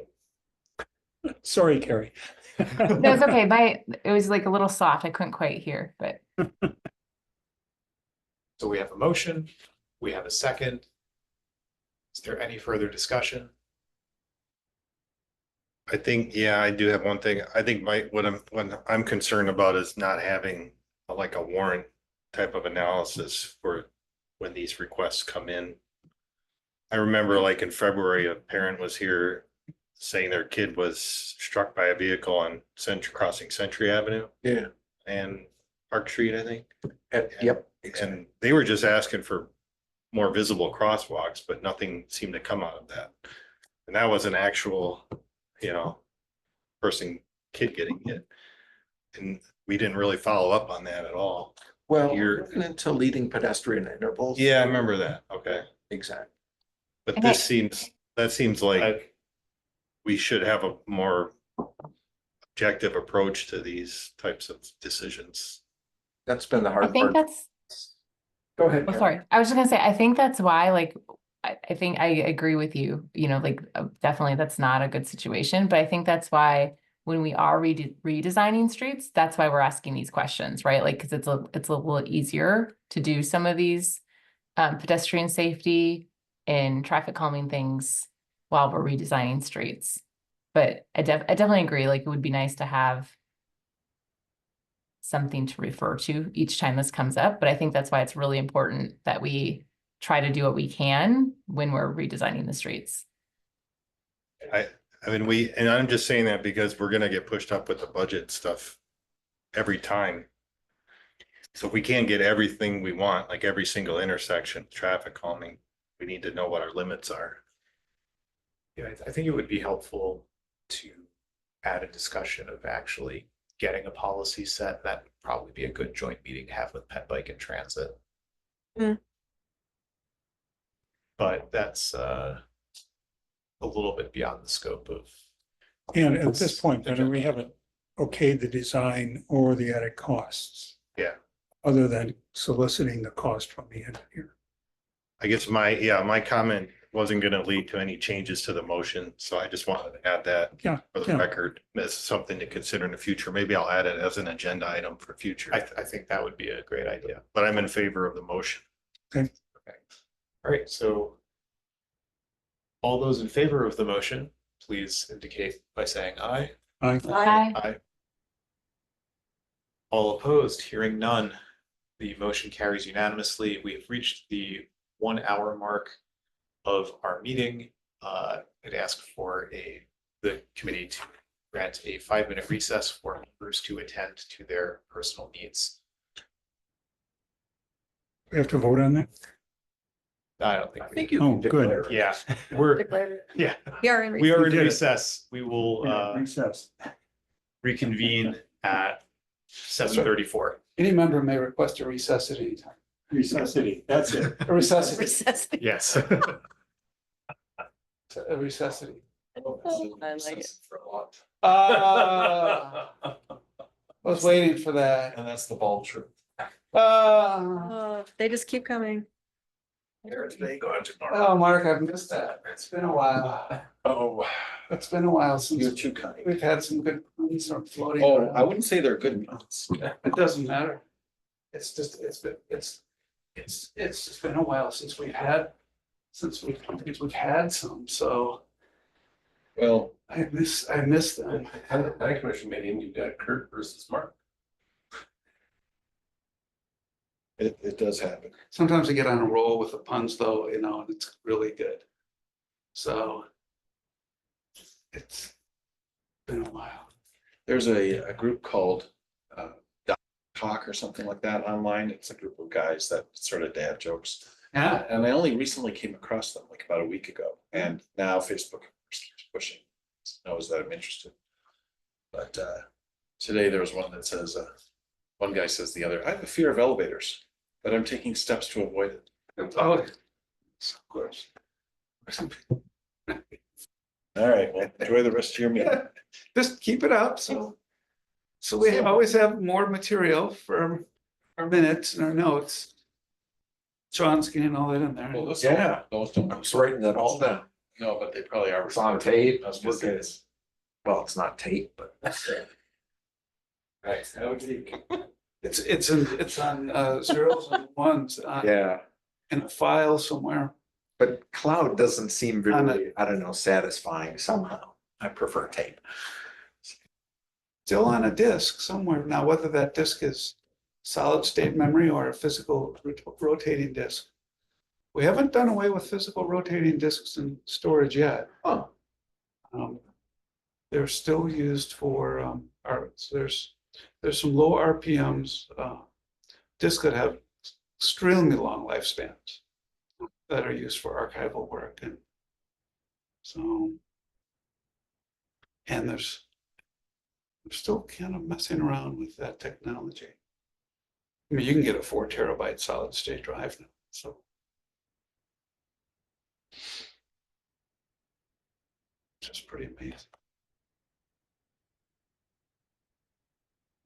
sorry, Carrie. No, it's okay. It was like a little soft. I couldn't quite hear, but So we have a motion, we have a second. Is there any further discussion? I think, yeah, I do have one thing. I think what I'm concerned about is not having like a warrant type of analysis for when these requests come in. I remember like in February, a parent was here saying their kid was struck by a vehicle on crossing Century Avenue Yeah. and Park Street, I think. Yep. And they were just asking for more visible crosswalks, but nothing seemed to come out of that. And that was an actual, kid getting hit. And we didn't really follow up on that at all. Well, You're- looking into leading pedestrian intervals. Yeah, I remember that. Okay. Exactly. But Okay. that seems like we should have a more objective approach to these types of decisions. That's been the I hard think part. that's, Go ahead. oh, Karen. sorry. I was just gonna say, I think that's why, like, I think I agree with you, definitely that's not a good situation, but I think that's why when we are redesigning streets, that's why we're asking these questions, right? Like, cause it's a little easier to do some of these pedestrian safety and traffic calming things while we're redesigning streets. But I definitely agree, like, it would be nice to have something to refer to each time this comes up, but I think that's why it's really important that we try to do what we can when we're redesigning the streets. I mean, and I'm just saying that because we're gonna get pushed up with the budget stuff every time. So if we can't get everything we want, like every single intersection, traffic calming, we need to know what our limits are. Yeah, I think it would be helpful to add a discussion of actually getting a policy set. That'd probably be a good joint meeting to have with Pet Bike and Transit. Mm. But that's a little bit beyond the scope of. And at this point, whether we haven't okayed the design or the added costs. Yeah. Other than soliciting the cost from the engineer. I guess my comment wasn't gonna lead to any changes to the motion, so I just wanted to add that Yeah, for the yeah. record. As something to consider in the future. Maybe I'll add it as an agenda item for future, I think that would be a great idea. but I'm in favor of the motion. All right, so all those in favor of the motion, please indicate by saying aye. Hi. Aye. All opposed, hearing none, the motion carries unanimously. We have reached the 1 hour mark of our meeting. I'd ask for the committee to grant a 5-minute recess for members to attend to their personal needs. We have to vote on that? I don't think. I think you Oh, can good. declare. Yeah, we're, yeah, We are in. we are in did it. recess. We will Recess. reconvene at 7:34. Any member may request a recess at any time. Recessity, that's it. A recess, Recess. Yes. a recessity. I like it. For a lot. I was waiting for that. And that's the bald truth. They just keep coming. There today, go out tomorrow. Oh, Mark, I've missed that. It's been a while. Oh, It's been a while you're since too kind. we've had some good ones sort of floating Oh, around. I wouldn't say they're good ones. It doesn't matter. It's just, it's just been a while since we've had some, so Well, I miss them. Planning commission meeting, you've got Kurt versus Mark. it does happen. Sometimes I get on a roll with the puns though, and it's really good. So it's been a while. There's a group called Talk or something like that online. It's a group of guys that sort of dad jokes. Yeah, And I only recently came across them like about a week ago. And now Facebook is pushing, knows that I'm interested. But today there was one that says, one guy says the other, I have a fear of elevators, but I'm taking steps to avoid it. oh, of course. All right, well, enjoy the rest of your meeting. Just keep it up, so we always have more material for our minutes and our notes. Sean's getting all that in there. Well, those Yeah. Those I don't. was writing that all down. No, but they probably are. It's on tape. I was gonna say this. Well, it's not tape, but. Right. It's on zeros and ones Yeah, in a file somewhere. but cloud doesn't seem On very, I don't know, satisfying somehow. I prefer tape. Still on a disk somewhere. Now, whether that disk is solid state memory or a physical rotating disk. We haven't done away with physical rotating disks in storage yet. Oh, They're still used for so there's some low RPMs disks that have extremely long lifespans that are used for archival work, and so and there's we're still kind of messing around with that technology. I mean, you can get a 4 terabyte solid state drive now, so. Just pretty amazing.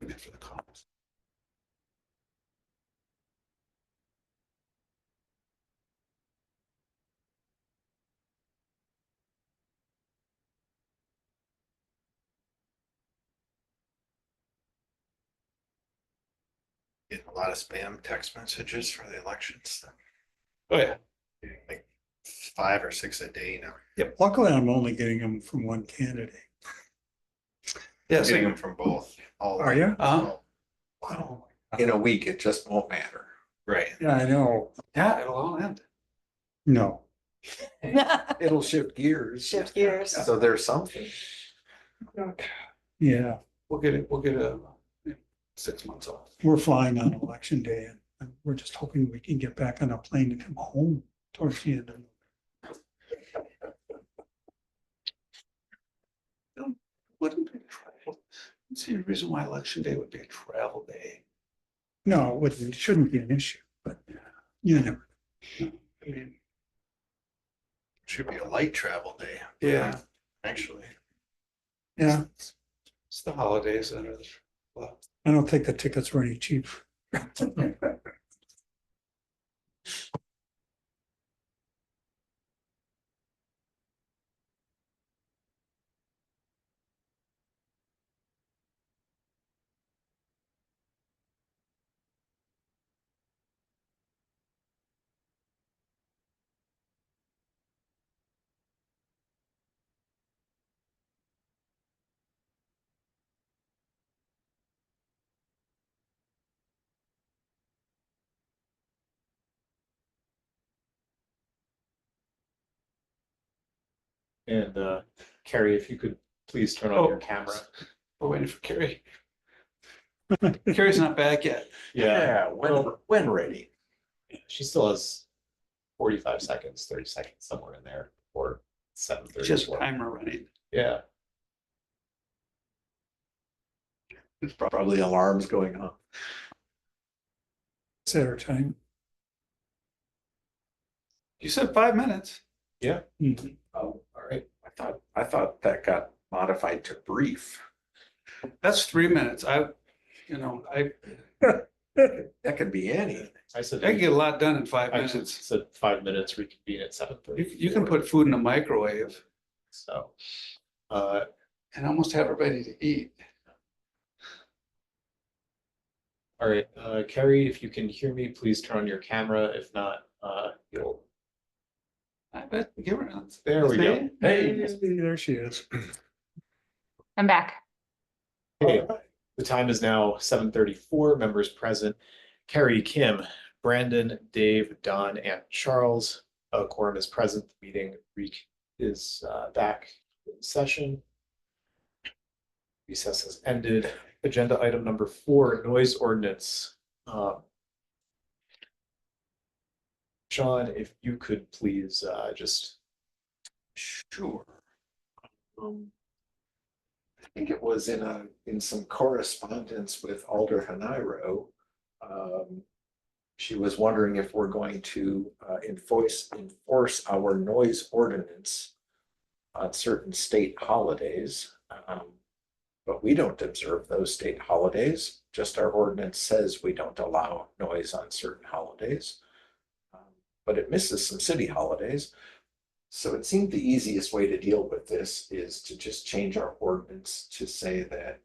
For the cost. Getting a lot of spam text messages for the elections. Oh, yeah. Getting like 5 or 6 a day now. Luckily, I'm only getting them from one candidate. Yeah, Getting so, them from both. All Are you? Wow. in a week, it just won't matter. Right. Yeah, I know. yeah, it'll all end. No. It'll shift gears. Shift gears. So there's something. Yeah, We'll get a 6 months off. we're flying on election day and we're just hoping we can get back on a plane to come home towards the end of. Wouldn't be travel. See a reason why election day would be a travel day. No, it wouldn't, it shouldn't be an issue, but you never. I mean, Should be a light travel day, yeah, actually. Yeah, it's the holidays that are, well, I don't think the tickets were any cheap. And Carrie, if you could please turn on your Oh. camera. we're waiting for Carrie. Carrie's not back yet. Yeah, When ready. she still has 45 seconds, 30 seconds somewhere in there or 7:30. Just timer running. Yeah. There's probably alarms going on. Set our time. You said 5 minutes. Yeah. Mhm. Oh, all right. I thought that got modified to brief. That's 3 minutes. I That could be any. I said, can get a lot done in 5 I minutes. said 5 minutes, reconvene at 7:30. You can put food in a microwave So, and almost have it ready to eat. all right, Carrie, if you can hear me, please turn on your camera. If not, you'll. I bet, give her. There we go. Hey. There she is. I'm back. Hey, the time is now 7:34. Members present: Carrie, Kim, Brandon, Dave, Don, and Charles. A quorum is present. The meeting is back in session. Recess has ended. Agenda item number 4, noise ordinance. Sean, if you could please just. Sure. I think it was in some correspondence with Alder Haniro. She was wondering if we're going to enforce our noise ordinance on certain state holidays. But we don't observe those state holidays, just our ordinance says we don't allow noise on certain holidays. But it misses some city holidays. So it seemed the easiest way to deal with this is to just change our ordinance to say that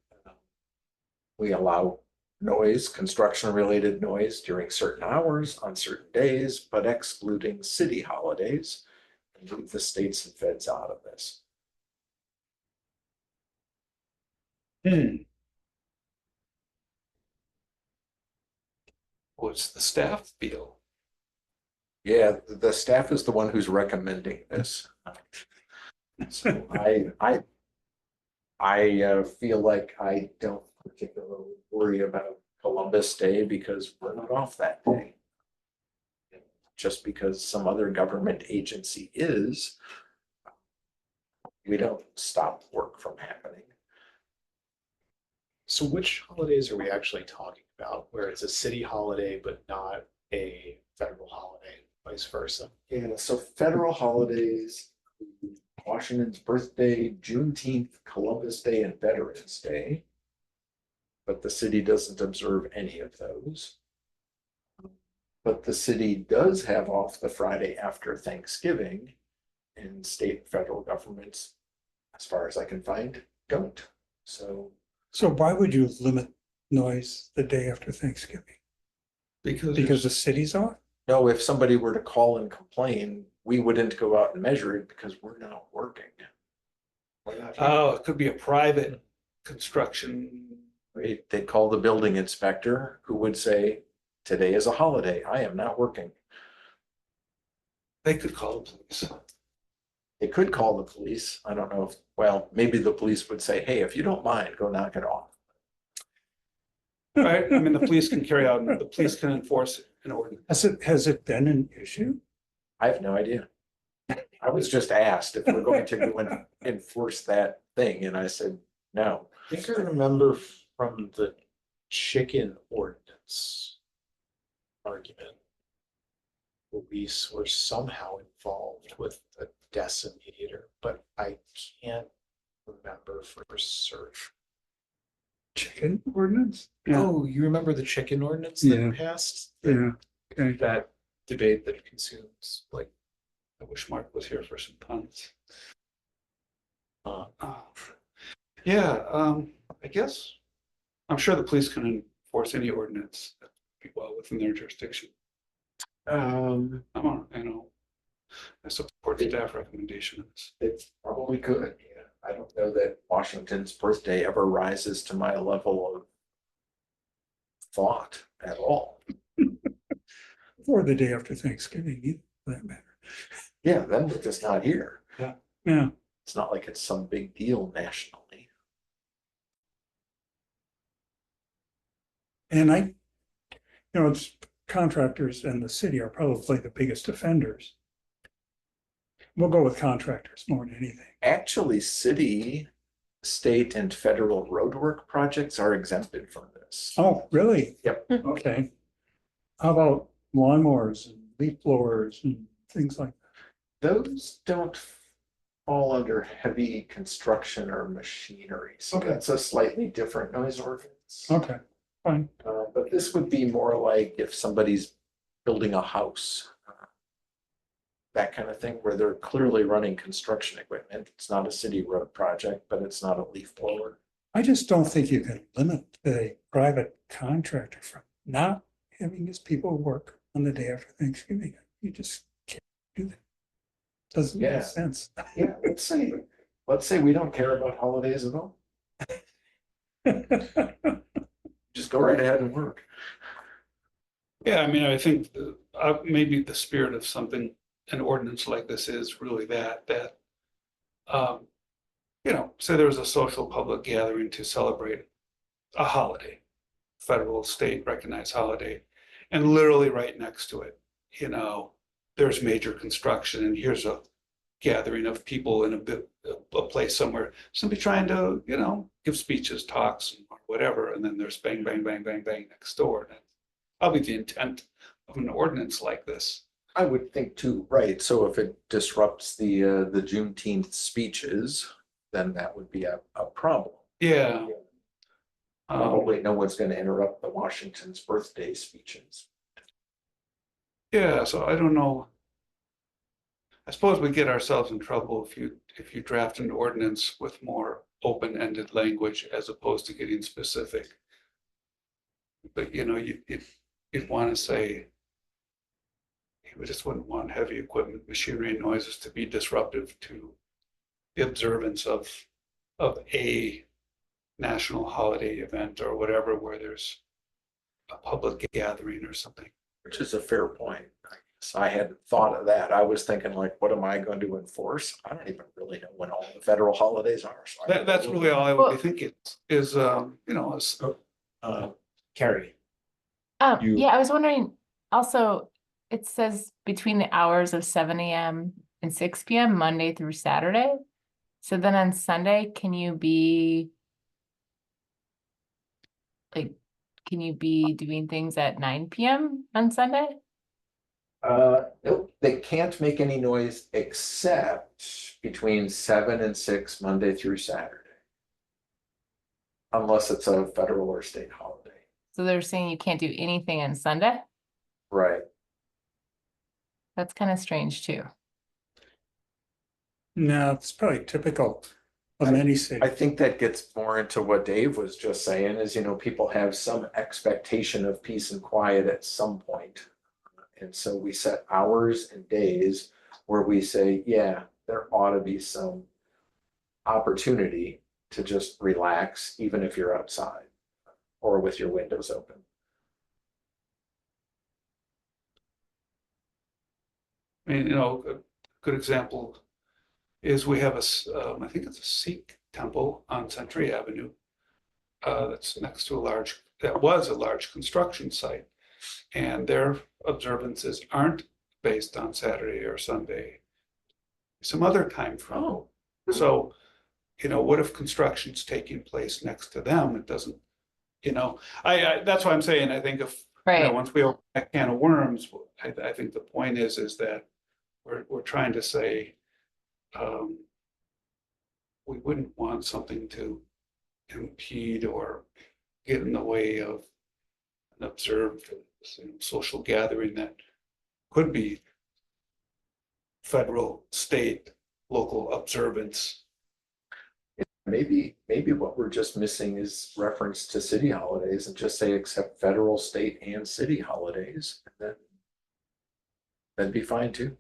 we allow noise, construction-related noise during certain hours on certain days, but excluding city holidays, and leave the states and feds out of this. What's the staff feel? Yeah, the staff is the one who's recommending this. So I feel like I don't particularly worry about Columbus Day because we're not off that day. Just because some other government agency is, we don't stop work from happening. So which holidays are we actually talking about, where it's a city holiday but not a federal holiday, vice versa? Yeah, so federal holidays, Washington's birthday, Juneteenth, Columbus Day, and Veterans Day. But the city doesn't observe any of those. But the city does have off the Friday after Thanksgiving, and state and federal governments, as far as I can find, don't. So why would you limit noise the day after Thanksgiving? Because the city's off? no, if somebody were to call and complain, we wouldn't go out and measure it because we're not working. We're not here. Oh, it could be a private construction. Right? They'd call the building inspector who would say, today is a holiday, I am not working. They could call the police. They could call the police. I don't know if, well, maybe the police would say, hey, if you don't mind, go knock it off. Right, I mean, the police can the police can enforce an ordinance. Has it been an issue? I have no idea. I was just asked if we're going to go and enforce that thing, and I said, no. I think I remember from the chicken ordinance argument, police were somehow involved with a decimeter, but I can't remember for search. Chicken ordinance? Oh, you remember the chicken ordinance Yeah. that passed? Yeah, okay. That debate that consumes like, I wish Mark was here for some puns. uh, Yeah, I guess, I'm sure the police can enforce any ordinance that be well within their jurisdiction. I support the staff recommendation. It probably could, yeah. I don't know that Washington's birthday ever rises to my level of thought at all. Or the day after Thanksgiving, either, for that matter. Yeah, then we're just not here. Yeah, It's not like it's some big deal nationally. and it's contractors and the city are probably the biggest offenders. We'll go with contractors more than anything. Actually, city, state, and federal roadwork projects are exempted from this. Oh, really? Yep. Okay. How about lawnmowers and leaf blowers and things like Those don't fall under heavy construction or machinery, so Okay. that's a slightly different noise ordinance. that? Okay, fine. But this would be more like if somebody's building a house. That kind of thing, where they're clearly running construction equipment. It's not a city road project, but it's not a leaf blower. I just don't think you can limit the private contractor from not having his people work on the day after Thanksgiving. You just can't do that. Doesn't Yeah. make sense. Yeah, let's say we don't care about holidays at all. Just go right ahead and work. Yeah, I mean, I think maybe the spirit of something, an ordinance like this is really that, say there was a social public gathering to celebrate a holiday, federal, state recognized holiday, and literally right next to it, there's major construction and here's a gathering of people in a place somewhere, somebody trying to, give speeches, talks, or whatever, and then there's bang, bang, bang, bang, bang next door. And that's probably the intent of an ordinance like this. I would think too, right? So if it disrupts the Juneteenth speeches, then that would be a problem. Yeah. Probably no one's gonna interrupt the Washington's birthday speeches. Yeah, so I don't know. I suppose we get ourselves in trouble if you draft an ordinance with more open-ended language as opposed to getting specific. But you know, you'd want to say, we just wouldn't want heavy equipment, machinery, and noises to be disruptive to the observance of a national holiday event or whatever, where there's a public gathering or something. Which is a fair point. I guess I hadn't thought of that. I was thinking like, what am I going to enforce? I don't even really know when all the federal holidays are. So I That's really all I would be thinking is, you know, is Carrie, You- Yeah, I was wondering, also, it says between the hours of 7 AM and 6 PM, Monday through Saturday. So then on Sunday, can you be doing things at 9 PM on Sunday? Nope, they can't make any noise except between 7 and 6, Monday through Saturday. Unless it's a federal or state holiday. So they're saying you can't do anything on Sunday? Right. That's kind of strange too. No, it's probably typical of many I cities. think that gets more into what Dave was just saying is, people have some expectation of peace and quiet at some point. And so we set hours and days where we say, yeah, there ought to be some opportunity to just relax, even if you're outside or with your windows open. I mean, you know, a good example is we have I think it's a Sikh temple on Century Avenue. That's next to that was a large construction site. And their observances aren't based on Saturday or Sunday, some other time frame. Oh. So, what if construction's taking place next to them? It doesn't, that's why I'm saying, I think if, Right. once we open that can of worms, I think the point is that we're trying to say, we wouldn't want something to impede or get in the way of an observed social gathering that could be federal, state, local observance. Maybe what we're just missing is reference to city holidays and just say except federal, state, and city holidays. And that'd be fine too.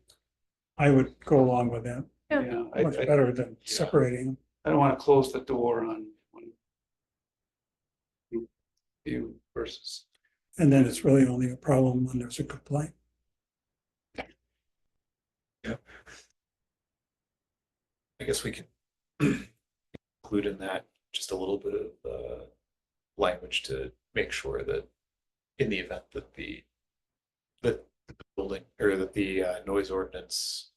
I would go along with that. Yeah, Much better than separating them. I don't want to close the door on you versus. And then it's really only a problem when there's a complaint. I guess we can include in that just a little bit of language to make sure that in the event that the building or that the noise ordinance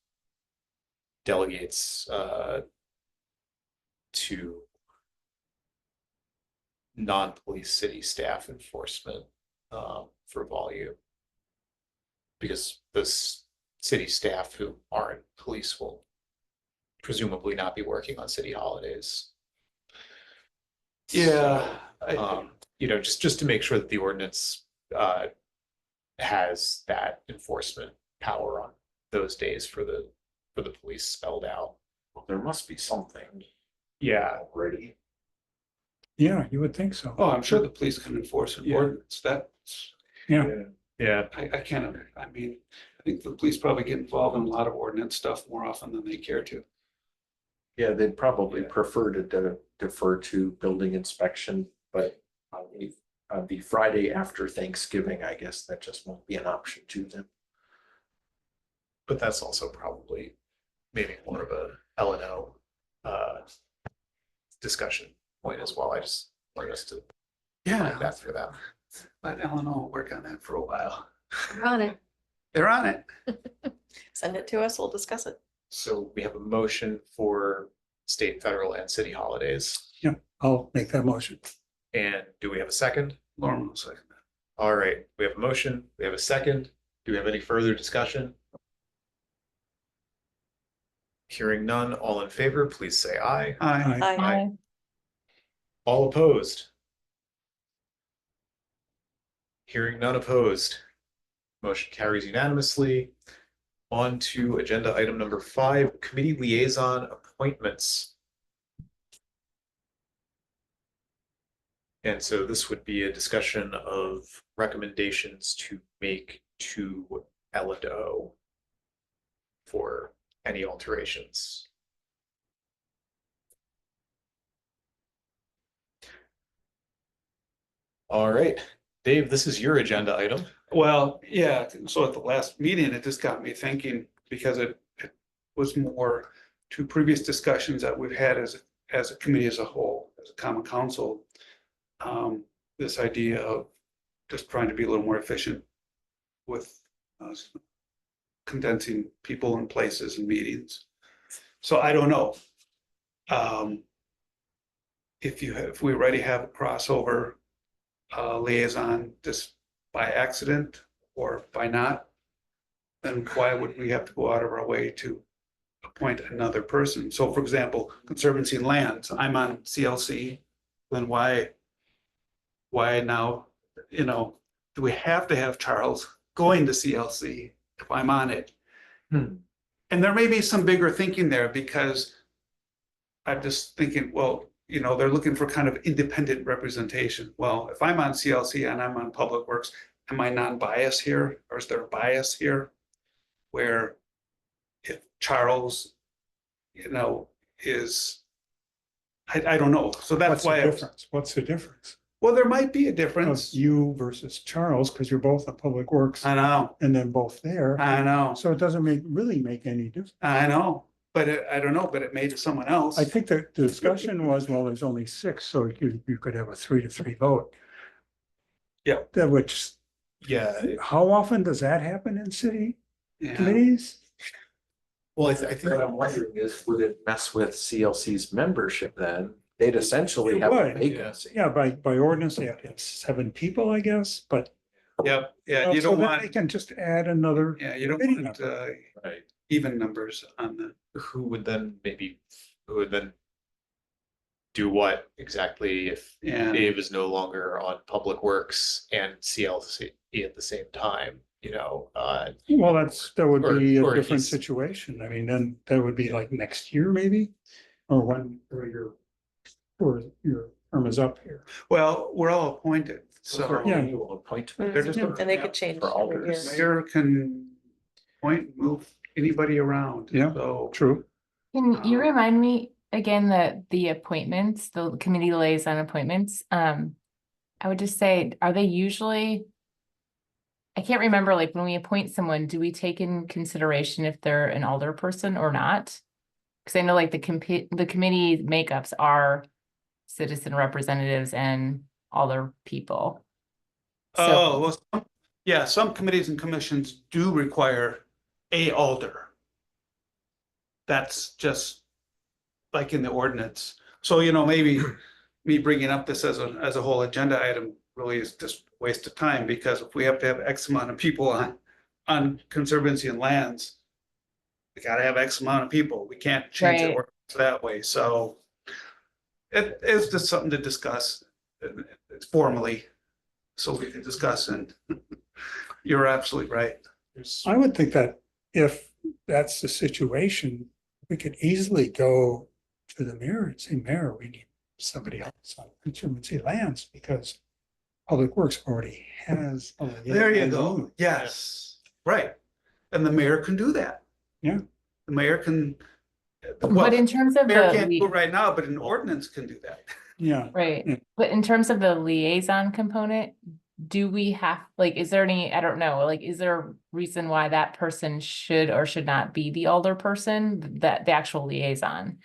delegates to non-police city staff enforcement for volume, because this city staff who aren't police will presumably not be working on city holidays. Yeah. Just to make sure that the ordinance has that enforcement power on those days for the police spelled out. Well, there must be something Yeah, already. Yeah, you would think so. Oh, I'm sure the police can enforce an Yeah. ordinance. That's, Yeah, yeah. I can't, I mean, I think the police probably get involved in a lot of ordinance stuff more often than they care to. Yeah, they'd probably Yeah. prefer to defer to building inspection, but on the Friday after Thanksgiving, I guess that just won't be an option to them. But that's also probably maybe more of a L&O discussion point as well. I just want us to find that for them. Let Eleanor work on that for a while. We're on it. They're on it. Send it to us, we'll discuss it. So we have a motion for state, federal, and city holidays. I'll make that motion. And do we have a second? Lauren will second that. All right, we have a motion, we have a second. Do we have any further discussion? Hearing none, all in favor, please say aye. Aye. I, Aye. All opposed? Hearing none opposed. Motion carries unanimously. On to agenda item number 5, committee liaison appointments. And so this would be a discussion of recommendations to make to L&O for any alterations. All right, Dave, this is your agenda item. Well, yeah, so at the last meeting, it just got me thinking, because it was more to previous discussions that we've had as a committee as a whole, as a common council. This idea of just trying to be a little more efficient with condensing people and places and meetings. So I don't know. If we already have a crossover liaison just by accident or by not, then why would we have to go out of our way to appoint another person? So for example, Conservancy and Lands, I'm on CLC, then why now, do we have to have Charles going to CLC if I'm on it? And there may be some bigger thinking there, because I'm just thinking, well, they're looking for kind of independent representation. Well, if I'm on CLC and I'm on Public Works, am I non-biased here, or is there a bias here? Where if Charles, is, I don't know. So that's what's the why, difference? What's the difference? well, there might be a Of difference. you versus Charles, because you're both on Public Works I know, and then both there. I know, So it doesn't really make any difference. I know, but I don't know, but it may to someone else. I think that the discussion was, well, there's only 6, so you could have a 3-3 vote. Yeah. That which, Yeah, how often does that happen in city Yeah. committees? well, I What think, I'm wondering is, would it mess with CLC's membership then? They'd essentially It have a would, vacancy. Yeah, by ordinance, they have to have 7 people, I guess, but. Yep, yeah, you so don't then want, they can just add another. yeah, you don't committee want member. right, even numbers on the. who would then do what exactly if Yeah. Dave is no longer on Public Works and CLC at the same time, Well, that would be Or a different he's- situation. I mean, then that would be like next year maybe, or or your term is up here. Well, we're all appointed, so. Yeah. Annual appointment. They're just- And they could change. For it every alders. year. Mayor can point, move anybody around. Yeah. So, True. Can you remind me again that the appointments, the committee liaison appointments, I would just say, are they usually? I can't remember, like when we appoint someone, do we take in consideration if they're an alder person or not? Cause I know like the committee makeups are citizen representatives and alder people. oh, well, yeah, some committees and commissions do require a alder. That's just like in the ordinance. So, maybe me bringing up this as a whole agenda item really is just a waste of time, because if we have to have X amount of people on Conservancy and Lands, we gotta have X amount of people. We can't change Right. it that way. So it is just something to discuss formally, so we can discuss, and you're absolutely right. I would think that if that's the situation, we could easily go to the mayor and say, Mayor, we need somebody else on Conservancy Lands because Public Works already has. There you go. Yes, right. And the mayor can do that. Yeah. The mayor can. But in terms of Mayor the, can't do it right now, but an ordinance can do that. Yeah. right, Yeah. but in terms of the liaison component, do we have, like, is there any, I don't know, like, is there a reason why that person should or should not be the alder person, that the actual liaison?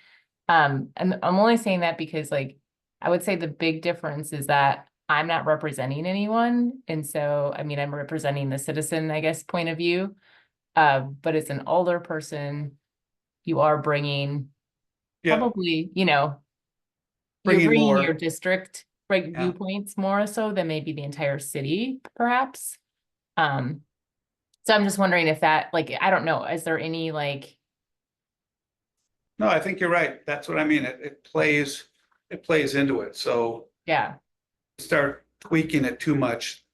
And I'm only saying that because, like, I would say the big difference is that I'm not representing anyone, and so, I mean, I'm representing the citizen, I guess, point of view. But as an alder person, you are bringing Yeah, probably, you're Bringing bringing more. your district, like, Yeah. viewpoints more so than maybe the entire city, perhaps. So I'm just wondering if that, like, I don't know, is there any, like, No, I think you're right. That's what I mean. It plays into it. So Yeah, start tweaking it too much.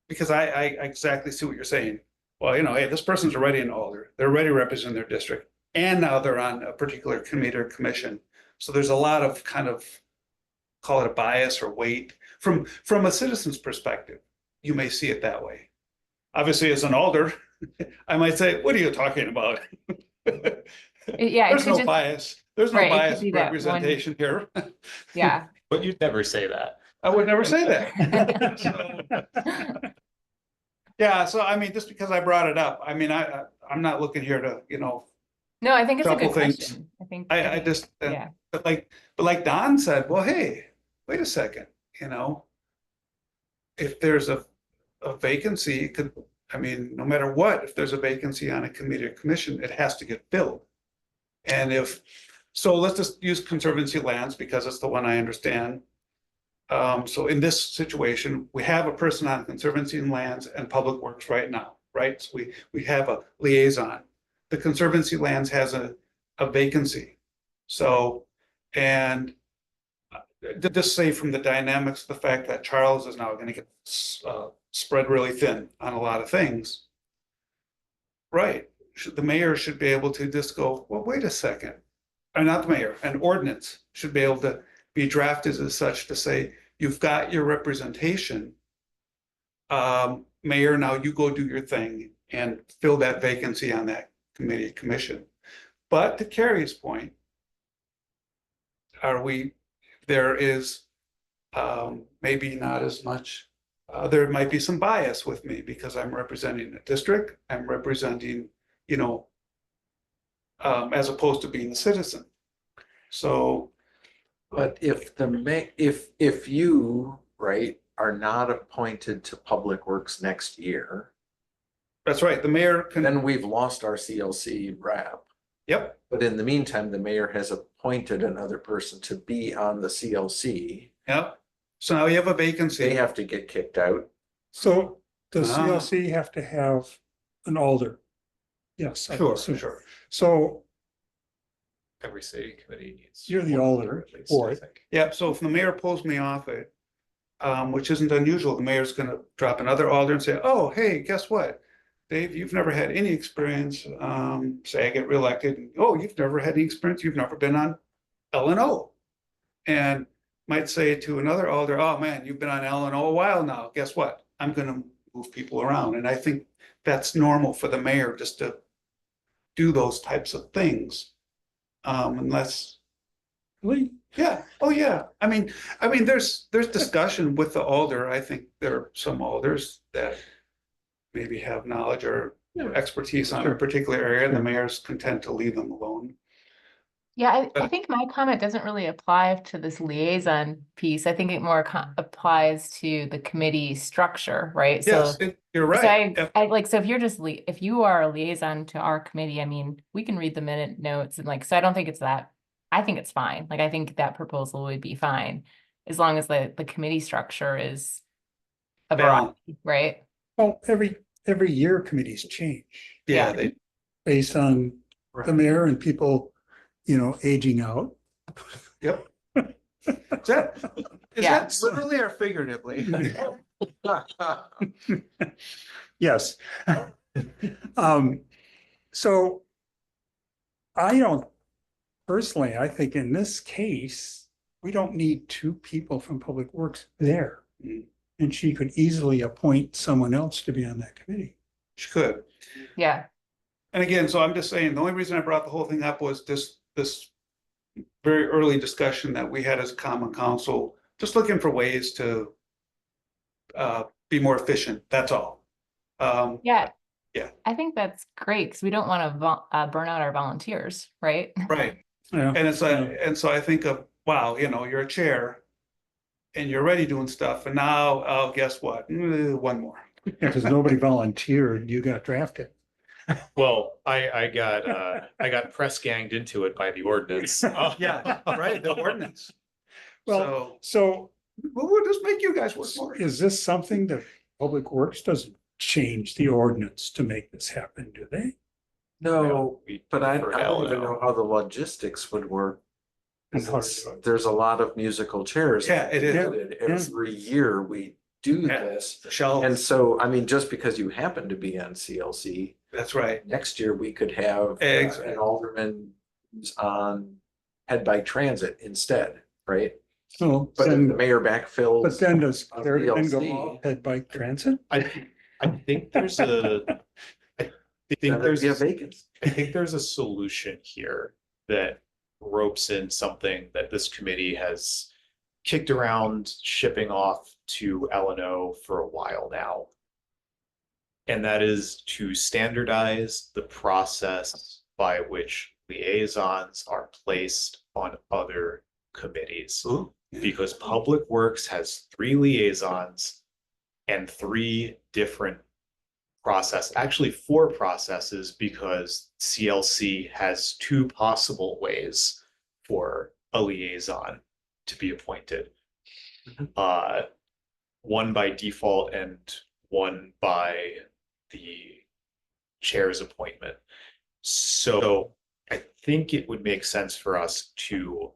Because I exactly see what you're saying. Well, hey, this person's already an alder. They're already representing their district. And now they're on a particular committee or commission. So there's a lot of kind of, call it a bias or weight. From a citizen's perspective, you may see it that way. Obviously, as an alder, I might say, what are you talking about? yeah. There's It could no just, bias. There's no right, it could bias be that one- representation here. yeah. But you'd never say that. I would never say that. So, yeah, so I mean, just because I brought it up, I mean, I'm not looking here to, No, I think it's a Couple good things. question. I think. I just, Yeah, but like Don said, well, hey, wait a second, if there's a vacancy, it could, I mean, no matter what, if there's a vacancy on a committee or commission, it has to get filled. And so let's just use Conservancy lands because it's the one I understand. So in this situation, we have a person on Conservancy lands and Public Works right now, right? So we have a liaison. The Conservancy lands has a vacancy. So, and just say from the dynamics, the fact that Charles is now going to get spread really thin on a lot of things. Right. The mayor should be able to just go, well, wait a second. Or not the mayor, an ordinance should be able to be drafted as such to say, you've got your representation. Mayor, now you go do your thing and fill that vacancy on that committee commission. But to Carrie's point, there is maybe not as much, there might be some bias with me because I'm representing a district, I'm representing, as opposed to being a citizen. So, But if you, right, are not appointed to Public Works next year, that's right, the mayor can, then we've lost our CLC rep. yep, But in the meantime, the mayor has appointed another person to be on the CLC. yep. So now you have a They vacancy. have to get kicked out. So does Ah. CLC have to have an alder? Yes. I Sure, assume. sure. So Every city committee needs. You're the one alder at least, for I it. think. Yep, so if the mayor pulls me off it, which isn't unusual, the mayor's gonna drop another alder and say, oh, hey, guess what? Dave, you've never had any experience, say I get reelected, and, oh, you've never had any experience, you've never been on L&O. And might say to another alder, oh man, you've been on L&O a while now, guess what? I'm gonna move people around, and I think that's normal for the mayor just to do those types of things. Unless, really, yeah, oh yeah, I mean, there's discussion with the alder. I think there are some alders that maybe have knowledge or expertise on a particular area, and the mayor's content to leave them alone. yeah. I think my comment doesn't really apply to this liaison piece. I think it more applies to the committee structure, right? Yes, you're right. So I like, so if you're just, if you are a liaison to our committee, I mean, we can read the minute notes and like, so I don't think it's that, I think it's fine. Like, I think that proposal would be fine as long as the committee structure is a variety, right? well, every year committees change Yeah, yeah. they, based on the mayor and people, aging out. yep. Is that Yeah. literally or figuratively? Yes. So I don't, personally, I think in this case, we don't need two people from Public Works there. And she could easily appoint someone else to be on that committee. She could. Yeah. And again, so I'm just saying, the only reason I brought the whole thing up was this very early discussion that we had as a common council, just looking for ways to be more efficient, that's all. Yeah. Yeah. I think that's great because we don't want to burn out our volunteers, right? Right. Yeah. And and so I think of, wow, you're a chair and you're already doing stuff, and now, oh, guess what? One more. Because nobody volunteered, you got drafted. Well, I got press ganged into it by the ordinance. Yeah, right, the ordinance. Well, So, so we'll just make you guys work more. is this something that Public Works doesn't change the ordinance to make this happen, do they? No, we but I defer to don't even Eleanor. know how the logistics would work. And how to Because do it. there's a lot of musical chairs. Yeah, it is. included. Every year we do Yeah. this. Shelves, And so, I mean, just because you happen to be on CLC, that's right. next year we could have Exactly. an alderman who's on head bike transit instead, right? So But if the then, mayor backfills. but then does on Claire then go TLC, off head bike transit? I think there's a, I think then there'd there's, be a vacancy. I think there's a solution here that ropes in something that this committee has kicked around shipping off to LNO for a while now. And that is to standardize the process by which liaisons are placed on other committees. Because Public Works has 3 liaisons and 3 different actually 4 processes, because CLC has 2 possible ways for a liaison to be appointed. One by default and one by the chair's appointment. So I think it would make sense for us to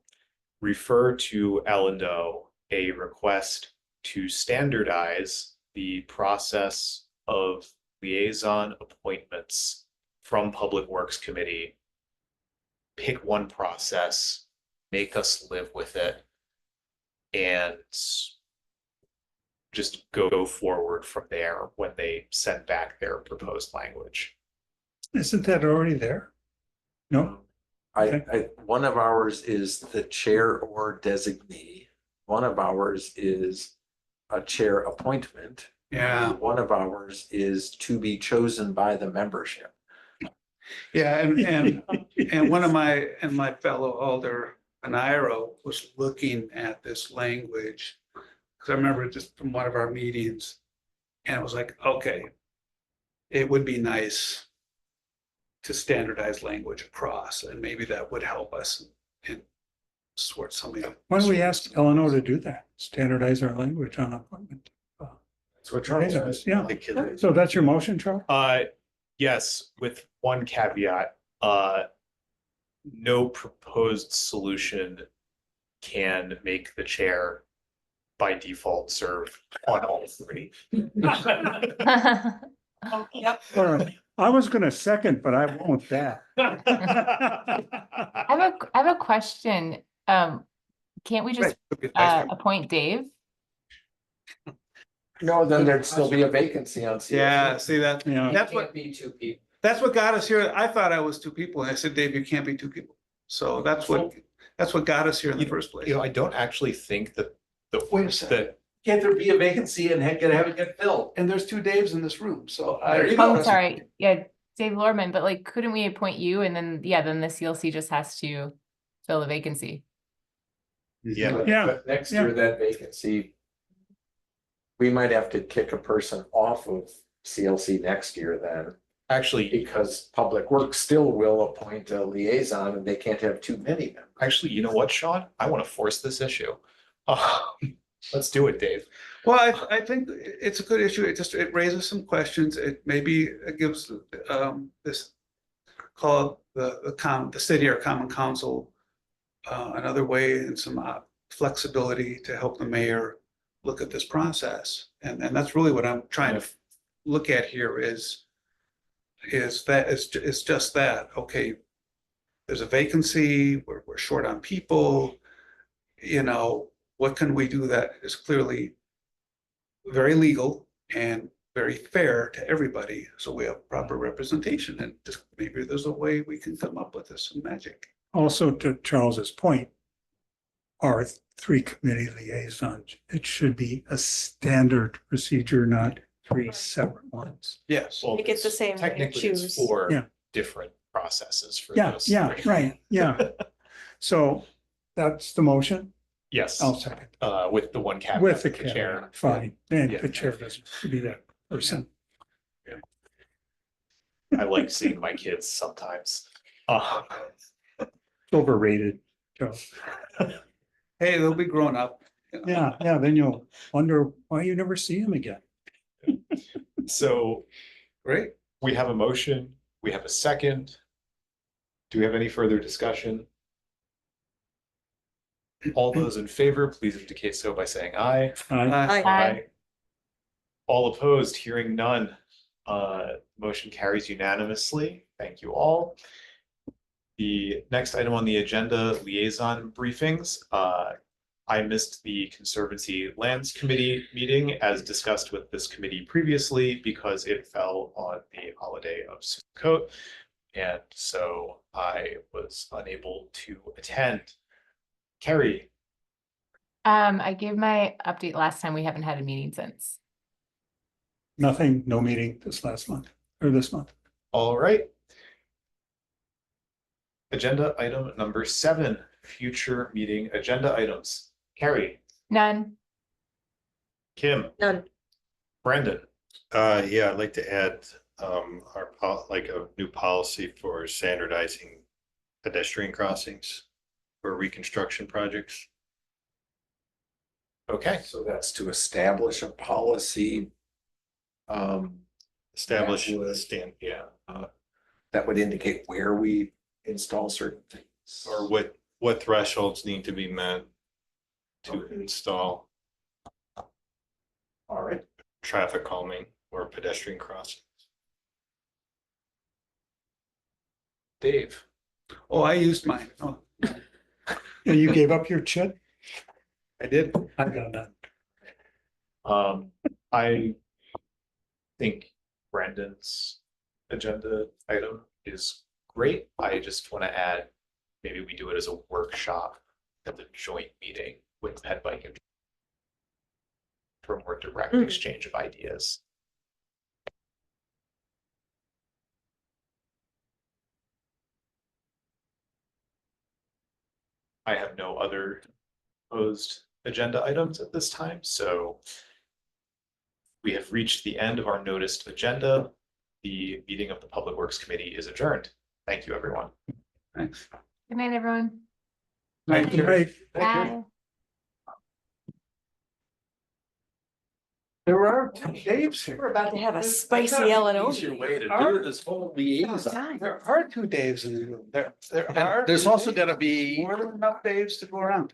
refer to L&O a request to standardize the process of liaison appointments from Public Works Committee. Pick one process, make us live with it, and just go forward from there when they send back their proposed language. Isn't that already there? No? One of ours is the chair or designee. One of ours is a chair appointment. Yeah, One of ours is to be chosen by the membership. yeah, and one of my fellow alder, Aniro, was looking at this language. Cause I remember just from one of our meetings, and it was like, okay, it would be nice to standardize language across, and maybe that would help us in sort something. Why don't we ask Eleanor to do that? Standardize our language on appointment. That's what Charles says. Yeah. The kid- So that's your motion, Charles? Yes, with one caveat, no proposed solution can make the chair by default serve on all 3. All right. I was gonna second, but I won't that. I have a question. Can't we just appoint Dave? No, then there'd still be a vacancy on CLC. Yeah, see that, Yeah. that's what, Be 2 people. that's what got us here. I thought I was 2 people, and I said, Dave, you can't be 2 people. So that's what got us here in the first place. I don't actually think that Wait a second. that Can't there be a vacancy and have it get filled? And there's 2 Daves in this room, so There you I, go. Oh, sorry. Yeah, Dave Lorman, but like, couldn't we appoint you and then, then the CLC just has to fill the vacancy? Yeah. Yeah. But next year, that vacancy, we might have to kick a person off of CLC next year then, actually, because Public Works still will appoint a liaison and they can't have too many members. you know what, Sean? I want to force this issue. Let's do it, Dave. well, I think it's a good issue. It raises some questions. It maybe gives this call the city or common council another way and some flexibility to help the mayor look at this process. And that's really what I'm trying to look at here is just that, okay, there's a vacancy, we're short on people, what can we do that is clearly very legal and very fair to everybody, so we have proper representation, and just maybe there's a way we can come up with this some magic. Also, to Charles's point, our 3 committee liaisons, it should be a standard procedure, not 3 separate ones. Yes. Make it the same way, Technically, it's choose. 4 Yeah. different processes for Yeah, this. yeah, right, yeah. So that's the motion. Yes, I'll second. with the one caveat. With the that chair. chair, fine. And Yeah. the chair doesn't be that person. I like seeing my kids sometimes. Overrated, Joe. Hey, they'll be grown up. Yeah, yeah, then you'll wonder why you never see him again. So Great. we have a motion We have a second. Do we have any further discussion? All those in favor, please indicate so by saying aye. Aye. All opposed, hearing none. Motion carries unanimously. Thank you all. The next item on the agenda, liaison briefings. I missed the Conservancy Lands Committee meeting as discussed with this committee previously because it fell on the holiday of Sukkot. And so I was unable to attend. Carrie, I gave my update last time. We haven't had a meeting since. Nothing, no meeting this last month or this month. all right. Agenda item number 7, future meeting agenda items. Carrie, None. Kim, None. Brandon, Yeah, I'd like to add, like a new policy for standardizing pedestrian crossings for reconstruction projects. okay. So that's to establish a policy. Establish That the would- stand, yeah, That would indicate where we install certain things. or what thresholds need to be met to install All right. traffic calming or pedestrian crossings. Dave, Oh, I used mine. Oh, Yeah, you gave up your chit? I did. I got none. I think Brandon's agenda item is great. I just want to add, maybe we do it as a workshop at the joint meeting with Pet Bike and for more direct exchange of ideas. I have no other proposed agenda items at this time, so we have reached the end of our noticed agenda. The meeting of the Public Works Committee is adjourned. Thank you, everyone. Thanks. Good night, everyone. Thank you. Right. Bye. There are Dave's here. We're about to have a spicy Eleanor. Easier way to do it is full liaison. There are 2 Daves in the room. There are. There's also gonna be. More than enough Daves to go around.